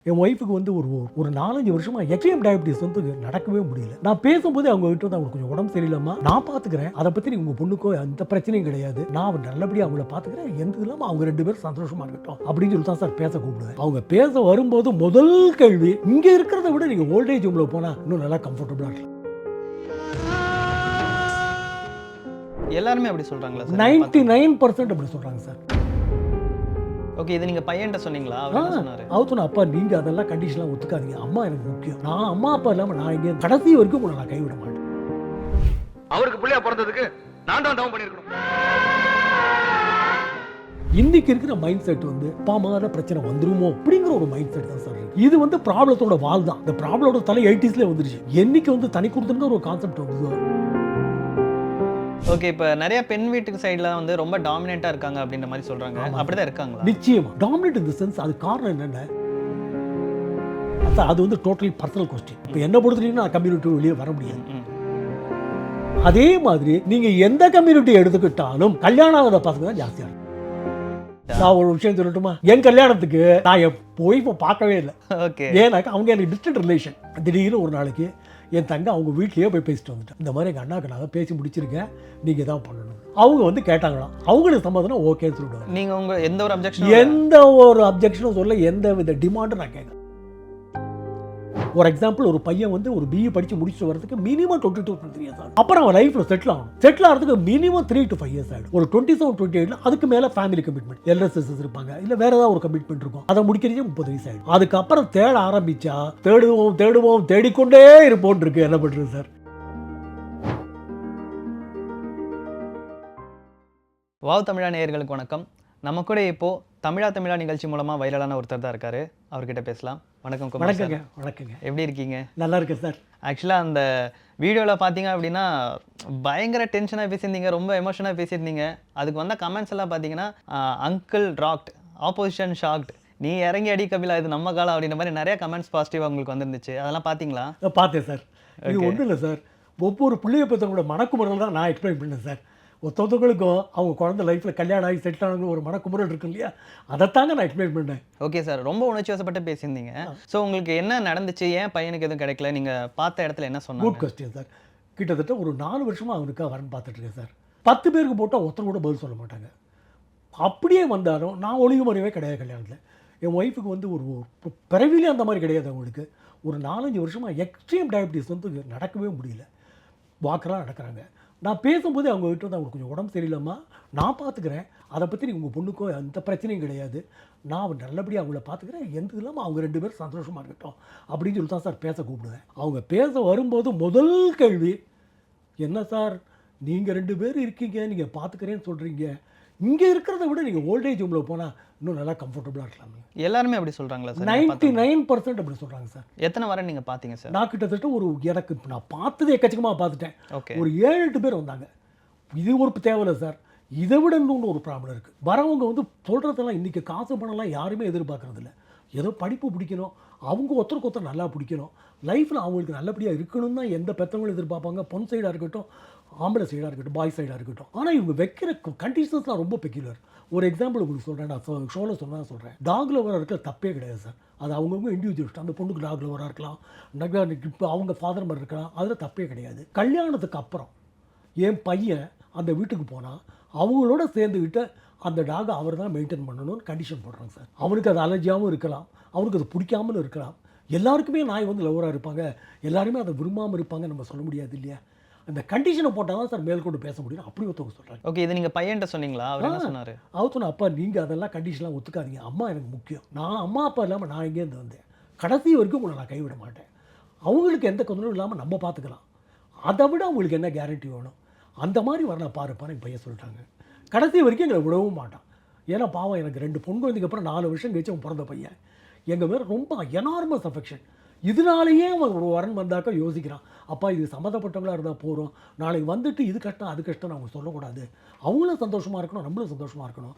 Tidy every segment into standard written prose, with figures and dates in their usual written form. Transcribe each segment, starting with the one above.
என் ஒய்ஃபுக்கு வந்து ஒரு 4-5 வருஷமா எக்ஸ்ட்ரீம் டயபிட்டிஸ் வந்து நடக்கவே முடியல. நான் பேசும்போது அவங்க கிட்ட வந்து அவங்களுக்கு கொஞ்சம் உடம்பு சரியில்லாம நான் பாத்துக்கிறேன், அதை பத்தி உங்க பொண்ணுக்கோ எந்த பிரச்சனையும் கிடையாது, நான் நல்லபடியா அவங்கள பாத்துக்கிறேன், எந்த இல்லாம அவங்க 2 பேரும் சந்தோஷமா இருக்கட்டும் அப்படின்னு சொல்லி தான் சார் பேச கூப்பிடுவேன். அவங்க பேச வரும்போது முதல் கேள்வி, இங்க இருக்கிறத விட நீங்க ஓல்டேஜ் ஹோம்ல போனா இன்னும் நல்லா கம்ஃபர்டபுளா இருக்கலாம். எல்லாருமே அப்படி சொல்றாங்களா சார்? 99% அப்படி சொல்றாங்க சார். ஓகே, இது நீங்க பையன்ட்ட சொன்னீங்களா? அவர் என்ன சொன்னாரு? அவர் சொன்ன, அப்பா நீங்க அதெல்லாம் கண்டிஷன்லாம் ஒத்துக்காதீங்க, அம்மா எனக்கு முக்கியம், நான் அம்மா அப்பா இல்லாம நான் இங்கே கடைசி வரைக்கும் உங்களை நான் கைவிட மாட்டேன். அவருக்கு பிள்ளையா பிறந்ததுக்கு நான் தான் தவம் பண்ணிருக்கணும். இன்னைக்கு இருக்கிற மைண்ட் செட் வந்து பாமாத பிரச்சனை வந்துருமோ அப்படிங்கிற ஒரு மைண்ட் செட் தான் சார். இது வந்து ப்ராப்ளத்தோட வால் தான். இந்த ப்ராப்ளத்தோட தலை 80ஸ்ல வந்துருச்சு. என்னைக்கு வந்து தனி கொடுத்துருந்த ஒரு கான்செப்ட் வந்து. ஓகே, இப்போ நிறைய பெண் வீட்டுக்கு சைடுல வந்து ரொம்ப டாமினேட்டா இருக்காங்க அப்படின்ற மாதிரி சொல்றாங்க. அப்படிதான் இருக்காங்களா? நிச்சயமா டாமினேட் இன் தி சென்ஸ். அது காரணம் என்னென்ன, அது வந்து டோட்டலி பர்சனல் கொஸ்டின். இப்போ என்ன பொறுத்தீங்கன்னா கம்யூனிட்டி வெளியே வர முடியாது. அதே மாதிரி நீங்க எந்த கம்யூனிட்டி எடுத்துக்கிட்டாலும் கல்யாணம் ஆகாத பசங்க தான் ஜாஸ்தியா இருக்கு. நான் ஒரு விஷயம் சொல்லட்டுமா, என் கல்யாணத்துக்கு நான் என் ஒய்ஃபை பார்க்கவே இல்லை. ஓகே, ஏன்னாக்கா அவங்க எனக்கு டிஸ்டன்ட் ரிலேஷன். திடீர்னு ஒரு நாளைக்கு என் தங்க அவங்க வீட்லயே போய் பேசிட்டு வந்துட்டேன். இந்த மாதிரி எங்கள் அண்ணாக்கு நான் பேசி முடிச்சிருக்கேன், நீங்கள் தான் பண்ணணும். அவங்க வந்து கேட்டாங்களாம், அவங்களுக்கு சம்மதம் ஓகேன்னு சொல்லிடுவாங்க. நீங்க உங்க எந்த ஒரு அப்ஜெக்ஷனும் சொல்ல, எந்த வித டிமாண்டும் நான் கேட்கல. ஒரு எக்ஸாம்பிள், ஒரு பையன் வந்து ஒரு பிஇ படிச்சு முடிச்சுட்டு வரதுக்கு மினிமம் 22-23 இயர்ஸ் ஆகும். அப்புறம் அவன் லைஃப்ல செட்டில் ஆகணும். செட்டில் ஆகிறதுக்கு மினிமம் 3 to 5 இயர்ஸ் ஆகிடும். ஒரு 27-28 அதுக்கு மேல ஃபேமிலி கமிட்மெண்ட், எல்எஸ்எஸ் இருப்பாங்க, இல்ல வேற ஏதாவது ஒரு கமிட்மெண்ட் இருக்கும். அதை முடிக்கிறதே 30 வயசு ஆகிடும். அதுக்கப்புறம் தேட ஆரம்பிச்சா தேடுவோம் தேடிக்கொண்டே இருப்போம் இருக்கு. என்ன பண்றது சார்? வாவ் தமிழா நேயர்களுக்கு வணக்கம். நம்ம கூட இப்போ தமிழா நிகழ்ச்சி மூலமா வைரலான ஒருத்தர் தான் இருக்காரு. அவர்கிட்ட பேசலாம். வணக்கம் குமார் சார். வணக்கங்க. எப்படி இருக்கீங்க? நல்லா இருக்கேன் சார். ஆக்சுவலாக அந்த வீடியோவில் பார்த்தீங்க அப்படின்னா பயங்கர டென்ஷனாக பேசியிருந்தீங்க, ரொம்ப எமோஷனாக பேசியிருந்தீங்க. அதுக்கு வந்த கமெண்ட்ஸ் எல்லாம் பார்த்தீங்கன்னா அங்கிள் ராக்ட், ஆப்போசிஷன் ஷாக்ட், நீ இறங்கி அடி கபிலா, இது நம்ம காலம் அப்படின்ற மாதிரி நிறைய கமெண்ட்ஸ் பாசிட்டிவாக உங்களுக்கு வந்துருந்துச்சு. அதெல்லாம் பார்த்தீங்களா? பார்த்தேன் சார். இது ஒன்றும் இல்லை சார், ஒவ்வொரு பிள்ளைய பற்றவங்களோட மனக்குமுறல் தான் நான் எக்ஸ்பிளைன் பண்ணேன் சார். ஒருத்தவங்களுக்கும் அவங்க குழந்தை லைஃப்பில் கல்யாணம் ஆகி செட்டில் ஆனவங்க ஒரு மனக்குமுறல் இருக்கு இல்லையா, அதைத்தாங்க நான் எக்ஸ்பிளைன் பண்ணேன். ஓகே சார், ரொம்ப உணர்ச்சி வசப்பட்டு பேசியிருந்தீங்க. ஸோ உங்களுக்கு என்ன நடந்துச்சு, ஏன் பையனுக்கு எதுவும் கிடைக்கல, நீங்கள் பார்த்த இடத்துல என்ன சொன்னாங்க? Good question sir. கிட்டத்தட்ட ஒரு 4 வருஷமாக அவனுக்கு வரன் பார்த்துட்ருக்கேன் சார். 10 பேருக்கு போட்டால் ஒருத்தர் கூட பதில் சொல்ல மாட்டாங்க. அப்படியே வந்தாலும் நான் ஒளிவு முறையவே கிடையாது கல்யாணத்தில். என் ஒய்ஃபுக்கு வந்து ஒரு பிறவிலே அந்த மாதிரி கிடையாது. அவங்களுக்கு ஒரு 4-5 வருஷமாக எக்ஸ்ட்ரீம் டயபிட்டிஸ் வந்து நடக்கவே முடியல. வாக்கெல்லாம் நடக்கிறாங்க. நான் பேசும்போது அவங்க கிட்ட வந்து அவங்களுக்கு கொஞ்சம் உடம்பு சரியில்லாம நான் பார்த்துக்கிறேன், அதை பற்றி உங்கள் பொண்ணுக்கோ எந்த பிரச்சனையும் கிடையாது, நான் நல்லபடியாக அவங்கள பார்த்துக்கிறேன், எந்த இல்லாமல் அவங்க 2 பேரும் சந்தோஷமாக இருக்கட்டும் அப்படின்னு சொல்லி தான் சார் பேச கூப்பிடுவேன். அவங்க பேச வரும்போது முதல் கேள்வி, என்ன சார் நீங்கள் 2 பேர் இருக்கீங்க, நீங்கள் பார்த்துக்கிறேன்னு சொல்கிறீங்க, இங்கே இருக்கிறத விட நீங்கள் ஓல்டேஜ் ஹோமில் போனால் இன்னும் நல்லா கம்ஃபர்டபுளாக இருக்கலாம். எல்லாருமே அப்படி சொல்கிறாங்களா சார்? 99% அப்படி சொல்கிறாங்க சார். எத்தனை வாரம் நீங்கள் பார்த்தீங்க சார்? நான் கிட்டத்தட்ட எனக்கு நான் பார்த்தது எக்கச்சக்கமாக பார்த்துட்டேன். ஓகே, ஒரு 7-8 பேர் வந்தாங்க. இது ஒரு தேவையில்லை சார், இதை விட இன்னொன்று ஒரு ப்ராப்ளம் இருக்குது. வரவங்க வந்து சொல்கிறதெல்லாம் இன்றைக்கி காசு பணம்லாம் யாருமே எதிர்பார்க்குறதில்ல. ஏதோ படிப்பு பிடிக்கணும், அவங்க ஒருத்தருக்கு நல்லா பிடிக்கணும், லைஃப்பில் அவங்களுக்கு நல்லபடியாக இருக்கணும் தான் எந்த பெற்றவங்களும் எதிர்பார்ப்பாங்க. பொன் சைடாக இருக்கட்டும், ஆம்பளை சைடாக இருக்கட்டும், பாய் சைடாக இருக்கட்டும். ஆனால் இவங்க வைக்கிற கண்டிஷன்ஸ்லாம் ரொம்ப பெக்யூலர். ஒரு எக்ஸாம்பிள் உங்களுக்கு சொல்கிறேன், நான் ஷோவில் சொன்னால் சொல்கிறேன். டாக் லவராக இருக்கிற தப்பே கிடையாது சார். அது அவங்கவுங்க இண்டிவிஜுவல்ஸ். அந்த பொண்ணுக்கு டாக் லவராக இருக்கலாம், இப்போ அவங்க ஃபாதர் மாதிரி இருக்கலாம், அதில் தப்பே கிடையாது. கல்யாணத்துக்கு அப்புறம் என் பையன் அந்த வீட்டுக்கு போனால் அவங்களோட சேர்ந்துக்கிட்ட அந்த டாகை அவர் தான் மெயின்டைன் பண்ணணும்னு கண்டிஷன் போடுறாங்க சார். அவனுக்கு அது அலர்ஜியாகவும் இருக்கலாம், அவனுக்கு அது பிடிக்காமலும் இருக்கலாம். எல்லாருக்குமே நாய் வந்து லவராக இருப்பாங்க, எல்லாருமே அதை விரும்பாமல் இருப்பாங்க, நம்ம சொல்ல முடியாது இல்லையா. அந்த கண்டிஷனை போட்டால் தான் சார் மேற்கொண்டு பேச முடியும். அப்படி ஒருத்தவங்க சொல்கிறாங்க. ஓகே, இது நீங்கள் பையன்ட்ட சொன்னீங்களா? அவர் என்ன சொன்னார்? அவர் சொன்ன, அப்பா நீங்கள் அதெல்லாம் கண்டிஷன்லாம் ஒத்துக்காதீங்க, அம்மா எனக்கு முக்கியம், நான் அம்மா அப்பா இல்லாமல் நான் எங்கேருந்து வந்தேன், கடைசி வரைக்கும் உங்களை நான் கைவிட மாட்டேன், அவங்களுக்கு எந்த தொந்தரவும் இல்லாமல் நம்ம பார்த்துக்கலாம், அதை விட அவங்களுக்கு என்ன கேரண்டி வேணும், அந்த மாதிரி வரலாம் பாருப்பான்னு என் பையன் சொல்லிட்டாங்க. கடைசி வரைக்கும் எங்களை விடவும் மாட்டான். ஏன்னா பாவம், எனக்கு 2 பொன் குழந்தைக்கு அப்புறம் 4 வருஷம் கழிச்சு அவன் பிறந்த பையன். எங்கள் மேலே ரொம்ப எனார்மஸ் அஃபெக்ஷன். இதனாலேயே அவன் ஒரு வரன் வந்தாக்கா யோசிக்கிறான், அப்பா இது சம்மந்தப்பட்டவங்களாக இருந்தால் போகிறோம், நாளைக்கு வந்துட்டு இது கஷ்டம் அது கஷ்டம் அவங்க சொல்லக்கூடாது, அவங்களும் சந்தோஷமாக இருக்கணும், நம்மளும் சந்தோஷமாக இருக்கணும்.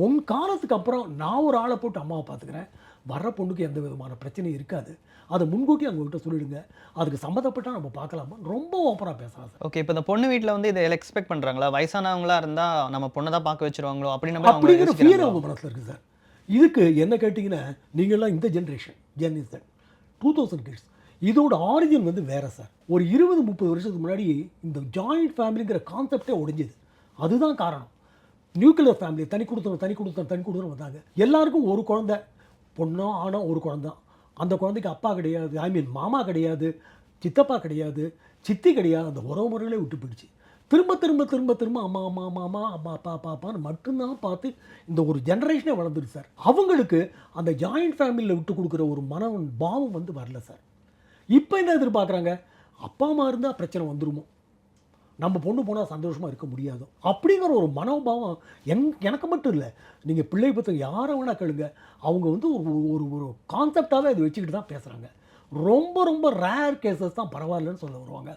உன் காலத்துக்கு அப்புறம் நான் ஒரு ஆளை போட்டு அம்மாவை பார்த்துக்கிறேன், வர்ற பொண்ணுக்கு எந்த விதமான பிரச்சனையும் இருக்காது, அதை முன்கூட்டி அவங்ககிட்ட சொல்லிடுங்க, அதுக்கு சம்மந்தப்பட்டால் நம்ம பார்க்கலாமா, ரொம்ப ஓப்பனாக பேசுகிறாங்க சார். ஓகே, இப்போ இந்த பொண்ணு வீட்டில் வந்து இதை எக்ஸ்பெக்ட் பண்ணுறாங்களா? வயசானவங்களா இருந்தால் நம்ம பொண்ணை தான் பார்க்க வச்சிருவாங்களோ அப்படிங்கிற ஃபியர் அவங்க மனசில் இருக்குது சார். இதுக்கு என்ன கேட்டிங்கன்னா நீங்கள்லாம் இந்த ஜென்ரேஷன் ஜென்ரேஷன் 2000 கிட்ஸ் இதோட ஆரிஜின் வந்து வேறு சார். ஒரு 20-30 வருஷத்துக்கு முன்னாடி இந்த ஜாயிண்ட் ஃபேமிலிங்கிற கான்செப்டே உடைஞ்சது. அதுதான் காரணம். நியூக்ளியர் ஃபேமிலி தனி கொடுத்தோம் வந்தாங்க. எல்லாருக்கும் ஒரு குழந்தை, பொண்ணோ ஆணோ ஒரு குழந்தை. அந்த குழந்தைக்கு அப்பா கிடையாது, மாமா கிடையாது, சித்தப்பா கிடையாது, சித்தி கிடையாது. அந்த உறவு முறைகளே விட்டு போயிடுச்சு. திரும்ப அம்மா அப்பான்னு மட்டும்தான் பார்த்து இந்த ஒரு ஜென்ரேஷனே வளர்ந்துருக்கு சார். அவங்களுக்கு அந்த ஜாயிண்ட் ஃபேமிலியில் விட்டு கொடுக்குற ஒரு பாவம் வந்து வரல சார். இப்போ என்ன எதிர்பார்க்குறாங்க, அப்பா அம்மா இருந்தால் பிரச்சனை வந்துருமோ, நம்ம பொண்ணு போனால் சந்தோஷமாக இருக்க முடியாதோ அப்படிங்கிற ஒரு மனோபாவம் எனக்கு மட்டும் இல்லை, நீங்கள் பிள்ளை பற்றி யாரை வேணால் கேளுங்க, அவங்க வந்து ஒரு கான்செப்டாகவே அது வச்சுக்கிட்டு தான் பேசுகிறாங்க. ரொம்ப ரேர் கேசஸ் தான் பரவாயில்லன்னு சொல்ல வருவாங்க.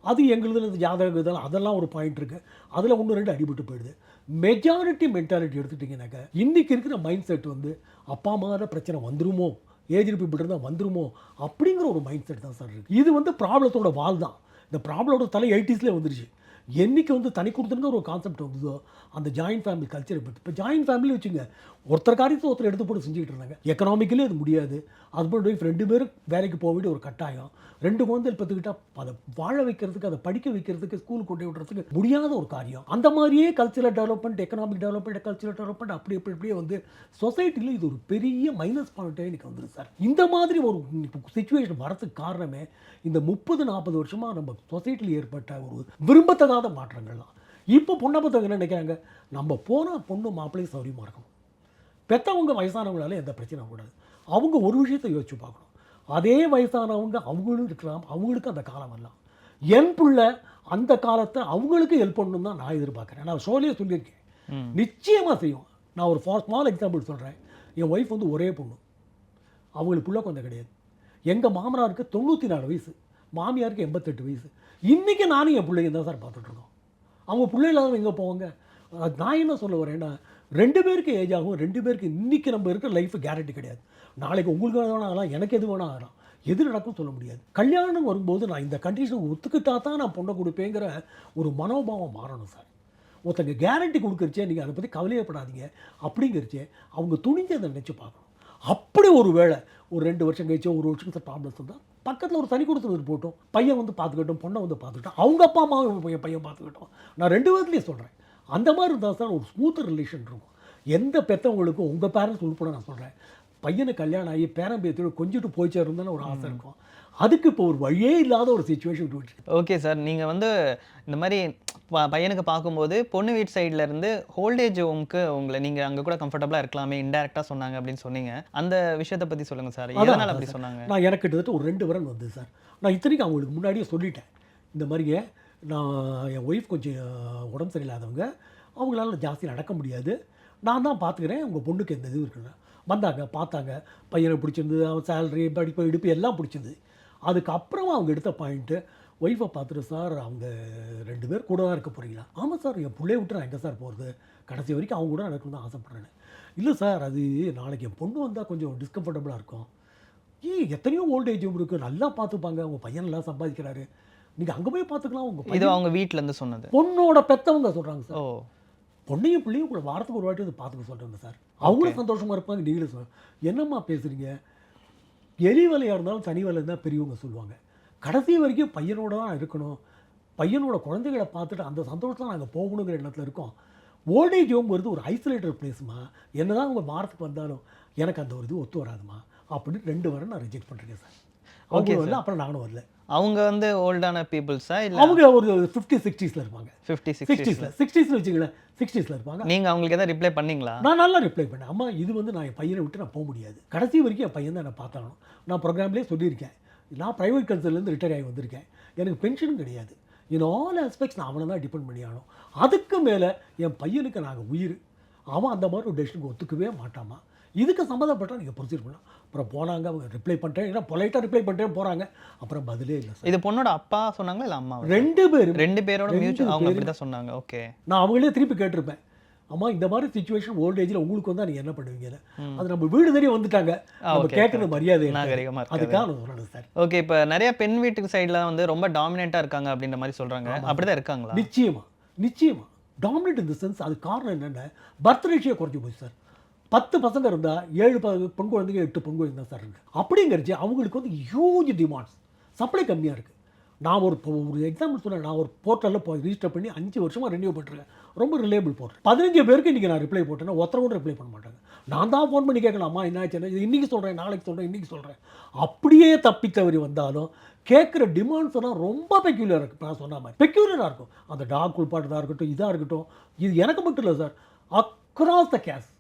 அது எங்களுதுல ஜாதகம் இதெல்லாம் அதெல்லாம் ஒரு பாயிண்ட் இருக்குது. அதில் 1-2 அடிபட்டு போயிடுது. மெஜாரிட்டி மென்டாலிட்டி எடுத்துட்டிங்கனாக்கா இன்றைக்கி இருக்கிற மைண்ட் செட் வந்து அப்பா அம்மாவில் பிரச்சனை வந்துருமோ, ஏஜ் பீப்புள் இருந்தால் வந்துருமோ அப்படிங்கிற ஒரு மைண்ட் செட் தான் சார் இருக்குது. இது வந்து ப்ராப்ளத்தோட வால் தான். இந்த ப்ராப்ளத்தோட தலை 80ஸ்லேயே வந்துருச்சு. என்றைக்கு வந்து தனி கொடுத்துங்கிற ஒரு கான்செப்ட் வந்ததோ அந்த ஜாயிண்ட் ஃபேமிலி கல்ச்சரை பற்றி. இப்போ ஜாயிண்ட் ஃபேமிலி வச்சுங்க, ஒருத்தர் காரியத்தை ஒருத்தர் எடுத்து போட்டு செஞ்சுக்கிட்டு இருந்தாங்க. எக்கனாமிக்கலி அது முடியாது. ஹஸ்பண்ட் ஒய்ஃப் 2 பேரும் வேலைக்கு போக வேண்டிய ஒரு கட்டாயம். 2 குழந்தைகள் பத்துக்கிட்டால் அதை வாழ வைக்கிறதுக்கு, அதை படிக்க வைக்கிறதுக்கு, ஸ்கூலுக்கு கொண்டு விடுறதுக்கு முடியாத ஒரு காரியம். அந்த மாதிரியே cultural development, economic development, cultural development அப்படியே வந்து சொசைட்டியில் இது ஒரு பெரிய மைனஸ் பாயிண்ட்டே எனக்கு வந்துருக்கு சார். இந்த மாதிரி ஒரு சிச்சுவேஷன் வரதுக்கு காரணமே இந்த 30-40 வருஷமாக நம்ம சொசைட்டியில் ஏற்பட்ட ஒரு விரும்பத்தகாத மாற்றங்கள் தான். இப்போ பொண்ணை பற்றவங்க என்ன நினைக்கிறாங்க, நம்ம போனால் பொண்ணு மாப்பிள்ளையும் சௌரியமாக இருக்கணும், பெற்றவங்க வயசானவங்களால எந்த பிரச்சனையும் கூடாது. அவங்க ஒரு விஷயத்தை யோசிச்சு பார்க்கணும், அதே வயசானவங்க அவங்களும் இருக்கலாம், அவங்களுக்கு அந்த காலம் வரலாம். என் பிள்ளை அந்த காலத்தை அவங்களுக்கு ஹெல்ப் பண்ணணும் தான் நான் எதிர்பார்க்குறேன். நான் ஷோலேயே சொல்லியிருக்கேன், நிச்சயமாக செய்வோம். நான் ஒரு ஸ்மால் எக்ஸாம்பிள் சொல்கிறேன். என் ஒய்ஃப் வந்து ஒரே பொண்ணு, அவங்களுக்கு பிள்ளை குழந்தை கிடையாது. எங்கள் மாமனாருக்கு 94 வயசு, மாமியாருக்கு 88 வயசு. இன்றைக்கி நானும் என் பிள்ளைங்க தான் சார் பார்த்துட்ருக்கோம். அவங்க பிள்ளை இல்லாதவங்க எங்கே போவாங்க? நான் என்ன சொல்ல வரேன்னா, 2 பேருக்கு ஏஜ் ஆகும், 2 பேருக்கு இன்றைக்கி நம்ம இருக்கிற லைஃப் கேரண்டி கிடையாது. நாளைக்கு உங்களுக்கு வேணால் ஆகலாம், எனக்கு எது வேணால் ஆகலாம், எது நடக்கும் சொல்ல முடியாது. கல்யாணம் வரும்போது நான் இந்த கண்டிஷன் ஒத்துக்கிட்டா தான் நான் பொண்ணை கொடுப்பேங்கிற ஒரு மனோபாவம் மாறணும் சார். ஒருத்தங்க கேரண்டி கொடுக்குறச்சே நீங்கள் அதை பற்றி கவலையப்படாதீங்க அப்படிங்கிறச்சே அவங்க துணிஞ்சு அதை நினச்சி பார்க்கணும். அப்படி ஒரு வேளை ஒரு 2 வருஷம் கழிச்சோ 1 வருஷத்துக்கு ப்ராப்ளம்ஸ் இருந்தால் பக்கத்தில் ஒரு தனி கொடுத்துட்டு போட்டோம், பையன் வந்து பார்த்துக்கட்டும், பொண்ணை வந்து பார்த்துக்கிட்டோம், அவங்க அப்பா அம்மாவும் பையன் பார்த்துக்கிட்டோம். நான் 2 விதத்துலேயும் சொல்கிறேன். அந்த மாதிரி இருந்தால் சார் ஒரு ஸ்மூத்தர் ரிலேஷன் இருக்கும். எந்த பெற்றவங்களுக்கும் உங்கள் பேரண்ட்ஸ் உள்பட நான் சொல்கிறேன், பையனுக்கு கல்யாணம் ஆகி பேரன் பேத்தியோட கொஞ்சிட்டு போய் சேருந்தானே ஒரு ஆசை இருக்கும். அதுக்கு இப்போ ஒரு வழியே இல்லாத ஒரு சிச்சுவேஷன் போயிடுச்சு. ஓகே சார், நீங்கள் வந்து இந்த மாதிரி பையனுக்கு பார்க்கும்போது பொண்ணு வீட்டு சைடில் இருந்து ஹோல்டேஜ் ஹோம்க்கு உங்களை நீங்கள் அங்கே கூட கம்ஃபர்டபுளாக இருக்கலாமே இன்டெரக்டாக சொன்னாங்க அப்படின்னு சொன்னீங்க. அந்த விஷயத்தை பற்றி சொல்லுங்கள் சார், எதனால் அப்படி சொன்னாங்க? நான் எனக்கு கிட்டத்தட்ட ஒரு 2 வரன் வந்து சார். நான் இத்தனைக்கும் அவங்களுக்கு முன்னாடியே சொல்லிட்டேன், இந்த மாதிரியே நான் என் ஒய்ஃப் கொஞ்சம் உடம்பு சரியில்லாதவங்க, அவங்களால ஜாஸ்தி நடக்க முடியாது, நான் தான் பார்த்துக்கிறேன், உங்கள் பொண்ணுக்கு எந்த இது இருக்குன்னு. வந்தாங்க, பார்த்தாங்க, பையனை பிடிச்சிருந்தது, அவன் சேலரி, படிப்பு, இடுப்பு எல்லாம் பிடிச்சிருந்தது. அதுக்கப்புறமா அவங்க எடுத்த பாயிண்ட்டு, ஒய்ஃபை பார்த்துட்டு, சார் அவங்க 2 பேர் கூட தான் இருக்க போகிறீங்களா? ஆமாம் சார், என் பிள்ளைய விட்டு நான் எங்கே சார் போகிறது, கடைசி வரைக்கும் அவங்க கூட நடக்கணும்னு தான் ஆசைப்பட்றேன்னு. இல்லை சார், அது நாளைக்கு என் பொண்ணு வந்தால் கொஞ்சம் டிஸ்கம்ஃபர்டபுளாக இருக்கும். எத்தனையோ ஓல்டேஜ் ஹோம் இருக்குது, நல்லா பார்த்துப்பாங்க, உங்கள் பையன் நல்லா சம்பாதிக்கிறாரு, நீங்கள் அங்கே போய் பார்த்துக்கலாம். உங்கள் இது அவங்க வீட்டிலேருந்து சொன்னது, பொண்ணோட பெற்றவங்க சொல்கிறாங்க சார். பொண்ணையும் பிள்ளையும் கூட வாரத்துக்கு ஒரு வாட்டி வந்து பார்த்துக்க சொல்கிறேங்க சார், அவங்களும் சந்தோஷமாக இருப்பாங்க. நீங்களும் சார் என்னம்மா பேசுகிறீங்க, எலி வேலையாக இருந்தாலும் தனி வேலை தான் பெரியவங்க சொல்லுவாங்க. கடைசி வரைக்கும் பையனோட தான் இருக்கணும், பையனோட குழந்தைகளை பார்த்துட்டு அந்த சந்தோஷம் நாங்கள் போகணுங்கிற எண்ணத்தில் இருக்கோம். ஓல்டேஜ் ஹோம் வருது ஒரு ஐசோலேட்டட் பிளேஸ்மா, என்ன தான் அவங்க வாரத்துக்கு வந்தாலும் எனக்கு அந்த ஒரு இது ஒத்து வராதுமா அப்படின்னு 2 வாரம் நான் ரிஜெக்ட் பண்ணுறேன் சார். அவங்க வரல, அப்புறம் நானும் வரல. அவங்க வந்து ஓல்டான பீப்புள்ஸா இல்லை? அவங்க ஒரு 50-60s இருப்பாங்க. 60s வச்சுங்களேன், 60s இருப்பாங்க. நீங்கள் அவங்களுக்கு எதாவது ரிப்ளை பண்ணீங்களா? நான் நல்லா ரிப்ளை பண்ணேன். அம்மா இது வந்து நான் என் பையனை விட்டு நான் போக முடியாது, கடைசி வரைக்கும் என் பையன் தான் என்னை பார்த்தாலும். நான் ப்ரோக்ராம்லேயே சொல்லியிருக்கேன், நான் ப்ரைவேட் கன்சர்ன்லேருந்து ரிட்டையர் ஆகி வந்திருக்கேன், எனக்கு பென்ஷனும் கிடையாது, இன் ஆல் ஆஸ்பெக்ட்ஸ் நான் அவனை தான் டிபெண்ட் பண்ணி ஆகணும். அதுக்கு மேலே என் பையனுக்கு நாங்கள் உயிர், அவன் அந்த மாதிரி ஒரு டெசிஷனுக்கு ஒத்துக்கவே மாட்டாமா, இதுக்கு சம்மந்தப்பட்டால் நீங்கள் ப்ரொசீட் பண்ணலாம். அப்புறம் போனாங்க, அவங்க ரிப்ளை பண்ணிட்டேன், ஏன்னா பொலைட்டாக ரிப்ளை பண்ணிட்டேன் போகிறாங்க, அப்புறம் பதிலே இல்லை சார். இது பொண்ணோட அப்பா சொன்னாங்களா இல்லை அம்மா? 2 பேரோட மியூச்சுவல் அவங்க அப்படி தான் சொன்னாங்க. ஓகே, நான் அவங்களே திருப்பி கேட்டிருப்பேன், அம்மா இந்த மாதிரி சிச்சுவேஷன் ஓல்டேஜில் உங்களுக்கு வந்தால் நீங்கள் என்ன பண்ணுவீங்கன்னு. அது நம்ம வீடு தெரிய வந்துட்டாங்க, நம்ம கேட்குறது மரியாதை அதுக்காக நான் சொல்லணும் சார். ஓகே, இப்போ நிறைய பெண் வீட்டுக்கு சைடில் வந்து ரொம்ப டாமினேட்டாக இருக்காங்க அப்படின்ற மாதிரி சொல்கிறாங்க, அப்படி தான் இருக்காங்களா? நிச்சயமாக டாமினேட் இந்த சென்ஸ். அது காரணம் என்னென்ன, பர்த் ரேஷியோ குறைஞ்சி போச்சு சார். 10 பசங்க இருந்தால் 7 பெண் குழந்தைங்க 8 பெண் குழந்தைங்க தான் சார் இருக்குது. அப்படிங்கிறச்சு அவங்களுக்கு வந்து ஹியூஜ் டிமாண்ட்ஸ், சப்ளை கம்மியாக இருக்குது. நான் ஒரு எக்ஸாம்பிள் சொன்னேன். நான் ஒரு போர்ட்டலில் போய் ரிஜிஸ்டர் பண்ணி 5 வருஷமாக ரெனியூ பண்ணிருக்கேன். ரொம்ப ரிலேபிள் போர்ட்டல். 15 பேருக்கு இன்றைக்கி நான் ரிப்ளை போட்டேன்னா ஒருத்தர் கூட ரிப்ளை பண்ண மாட்டாங்க. நான் தான் ஃபோன் பண்ணி கேட்கலாமா என்னாச்சு, இது இன்றைக்கி சொல்கிறேன், நாளைக்கு சொல்கிறேன், இன்றைக்கி சொல்கிறேன். அப்படியே தப்பி தவறி வந்தாலும் கேட்குற டிமாண்ட்ஸ் எல்லாம் ரொம்ப பெக்யூலராக இருக்குது. நான் சொன்ன மாதிரி பெக்யூலராக இருக்கும். அந்த டாக் குளிப்பாட்டதாக இருக்கட்டும், இதாக இருக்கட்டும். இது எனக்கு மட்டும் இல்லை சார், அக்ராஸ் த கேஸ்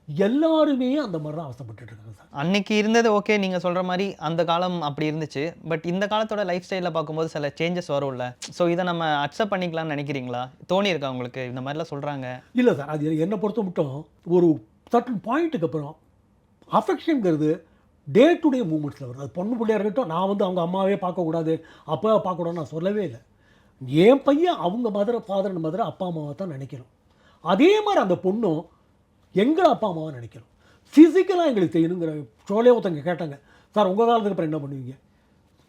எல்லாருமே அந்த மாதிரி தான் அவசப்பட்டு இருக்காங்க சார். அன்னைக்கு இருந்தது ஓகே, நீங்க சொல்ற மாதிரி அந்த காலம் அப்படி இருந்துச்சு. பட் இந்த காலத்தோட லைஃப் ஸ்டைலில் பார்க்கும்போது சில சேஞ்சஸ் வரும்ல. ஸோ இதை நம்ம அக்செப்ட் பண்ணிக்கலாம்னு நினைக்கிறீங்களா? தோணி இருக்கா உங்களுக்கு இந்த மாதிரிலாம் சொல்றாங்க? இல்லை சார், அது என்னை பொறுத்த மட்டும் ஒரு சர்டன் பாயிண்ட்டுக்கு அப்புறம் அஃபெக்ஷனுங்கிறது டே டு டே மூமெண்ட்ஸில் வருது. அது பொண்ணு பிள்ளையாக இருக்கட்டும், நான் வந்து அவங்க அம்மாவே பார்க்கக்கூடாது, அப்பாவை பார்க்கக்கூடாதுன்னு நான் சொல்லவே இல்லை. என் பையன் அவங்க ஃபாதர் அண்ட் மதரை அப்பா அம்மாவை தான் நினைக்கிறோம். அதே மாதிரி அந்த பொண்ணும் எங்களை அப்பா அம்மாவை நினைக்கிறோம். ஃபிசிக்கலாக எங்களுக்கு செய்யணுங்கிற சோலையை ஒருத்தங்க கேட்டாங்க, சார் உங்கள் காலத்துக்கு அப்புறம் என்ன பண்ணுவீங்க?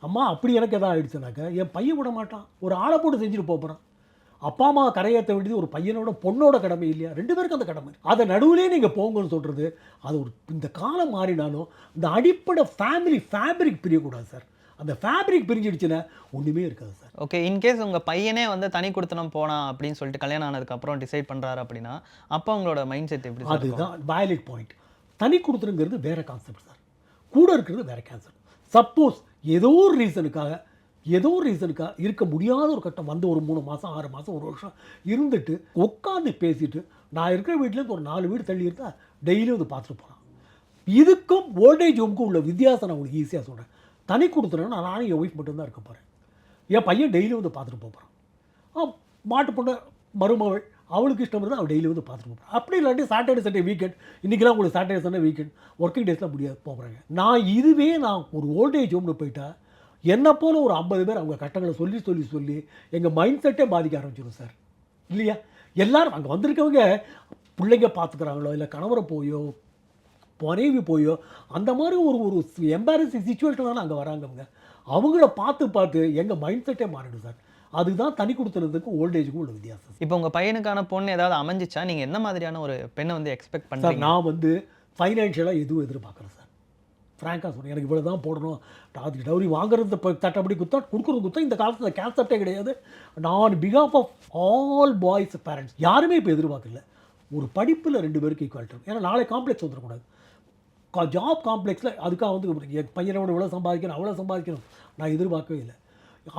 அம்மா அப்படி எனக்கு எதாவது ஆயிடுச்சுனாக்கா என் பையன் விட மாட்டான், ஒரு ஆளை போட்டு செஞ்சுட்டு போகிறான். அப்பா அம்மா கரையேற்ற வேண்டியது ஒரு பையனோட பொண்ணோட கடமை இல்லையா? 2 பேருக்கும் அந்த கடமை. அதை நடுவிலே நீங்கள் போங்கன்னு சொல்கிறது அது ஒரு இந்த காலம் மாறினாலும் இந்த அடிப்படை ஃபேமிலி ஃபேப்ரிக் பிரியக்கூடாது சார். அந்த ஃபேப்ரிக் பிரிஞ்சிடுச்சுன்னா ஒன்றுமே இருக்காது சார். ஓகே, இன்கேஸ் உங்கள் பையனே வந்து தனி கொடுத்தனம் போனா அப்படின்னு சொல்லிட்டு கல்யாணம் ஆனதுக்கப்புறம் டிசைட் பண்ணுறாரு அப்படின்னா அப்போ உங்களோட மைண்ட் செட் எப்படி? அதுதான் வயலட் பாயிண்ட். தனி கொடுத்துருங்கிறது வேறு கான்செப்ட் சார், கூட இருக்கிறது வேறு கான்செப்ட். சப்போஸ் ஏதோ ஒரு ரீசனுக்காக இருக்க முடியாத ஒரு கட்டம் வந்து ஒரு 3 மாதம் 6 மாதம் 1 வருஷம் இருந்துட்டு உட்காந்து பேசிட்டு நான் இருக்கிற வீட்டிலேருந்து ஒரு 4 வீடு தள்ளி இருந்தால் டெய்லியும் வந்து பார்த்துட்டு போகிறான். இதுக்கும் ஓல்டேஜ் ஹோமுக்கும் உள்ள வித்தியாசம் நான் உங்களுக்கு ஈஸியாக சொல்கிறேன். தனி கொடுத்துட்டேன்னா நானும் என் ஒய்ஃப் மட்டும்தான் இருக்க போகிறேன். என் பையன் டெய்லியும் வந்து பார்த்துட்டு போகிறான். மாட்டு பொண்ணு மருமகள் அவளுக்கு இஷ்டம் இருந்தால் அவள் டெய்லி வந்து பார்த்துட்டு போகிறான். அப்படி இல்லாட்டி சாட்டர்டே சண்டே வீக்கெண்ட், இன்றைக்கெல்லாம் உங்களுக்கு சாட்டர்டே சண்டே வீக்கெண்ட் ஒர்க்கிங் டேஸ்லாம் முடியாது போகிறாங்க. நான் ஒரு ஓல்டேஜ் ஹோம்னு போயிட்டா என்னை போல ஒரு 50 பேர் அவங்க கட்டங்களை சொல்லி எங்கள் மைண்ட் செட்டே பாதிக்க ஆரம்பிச்சிடும் சார், இல்லையா? எல்லோரும் அங்கே வந்திருக்கவங்க பிள்ளைங்க பார்த்துக்கிறாங்களோ இல்லை கணவரை போயோ மனைவி போயோ அந்த மாதிரி ஒரு எம்பாரசிங் சுச்சுவேஷனால அங்கே வராங்கவங்க. அவங்கள பார்த்து எங்கள் மைண்ட் செட்டே மாறிடும் சார். அதுதான் தனி கொடுத்துறதுக்கும் ஓல்டேஜுக்கும் உள்ள வித்தியாசம். இப்போ உங்கள் பையனுக்கான பொண்ணு ஏதாவது அமைஞ்சிச்சா நீங்கள் என்ன மாதிரியான ஒரு பெண்ணை வந்து எக்ஸ்பெக்ட் சார்? பண்ணுறீங்க? நான் வந்து ஃபைனான்ஷியலாக எதுவும் எதிர்பார்க்குறேன் சார். ஃப்ராங்காக சொல்கிறேன், எனக்கு இவ்வளோ தான் போடணும், அதுக்கு டவுரி வாங்குறது தட்டப்படி கொடுக்குறது இந்த காலத்தில் கான்செப்டே கிடையாது. நான் because of all boys parents யாருமே இப்போ எதிர்பார்க்கல. ஒரு படிப்பில் 2 பேருக்கு ஈக்குவாலிட்டி. ஏன்னா நாளை காம்ப்ளெக்ஸ் வந்துடக்கூடாது. ஜாப் காம்ப்ளெக்ஸில் அதுக்காக வந்து என் பையனோட இவ்வளோ சம்பாதிக்கணும் அவ்வளோ சம்பாதிக்கணும் நான் எதிர்பார்க்கவே இல்லை.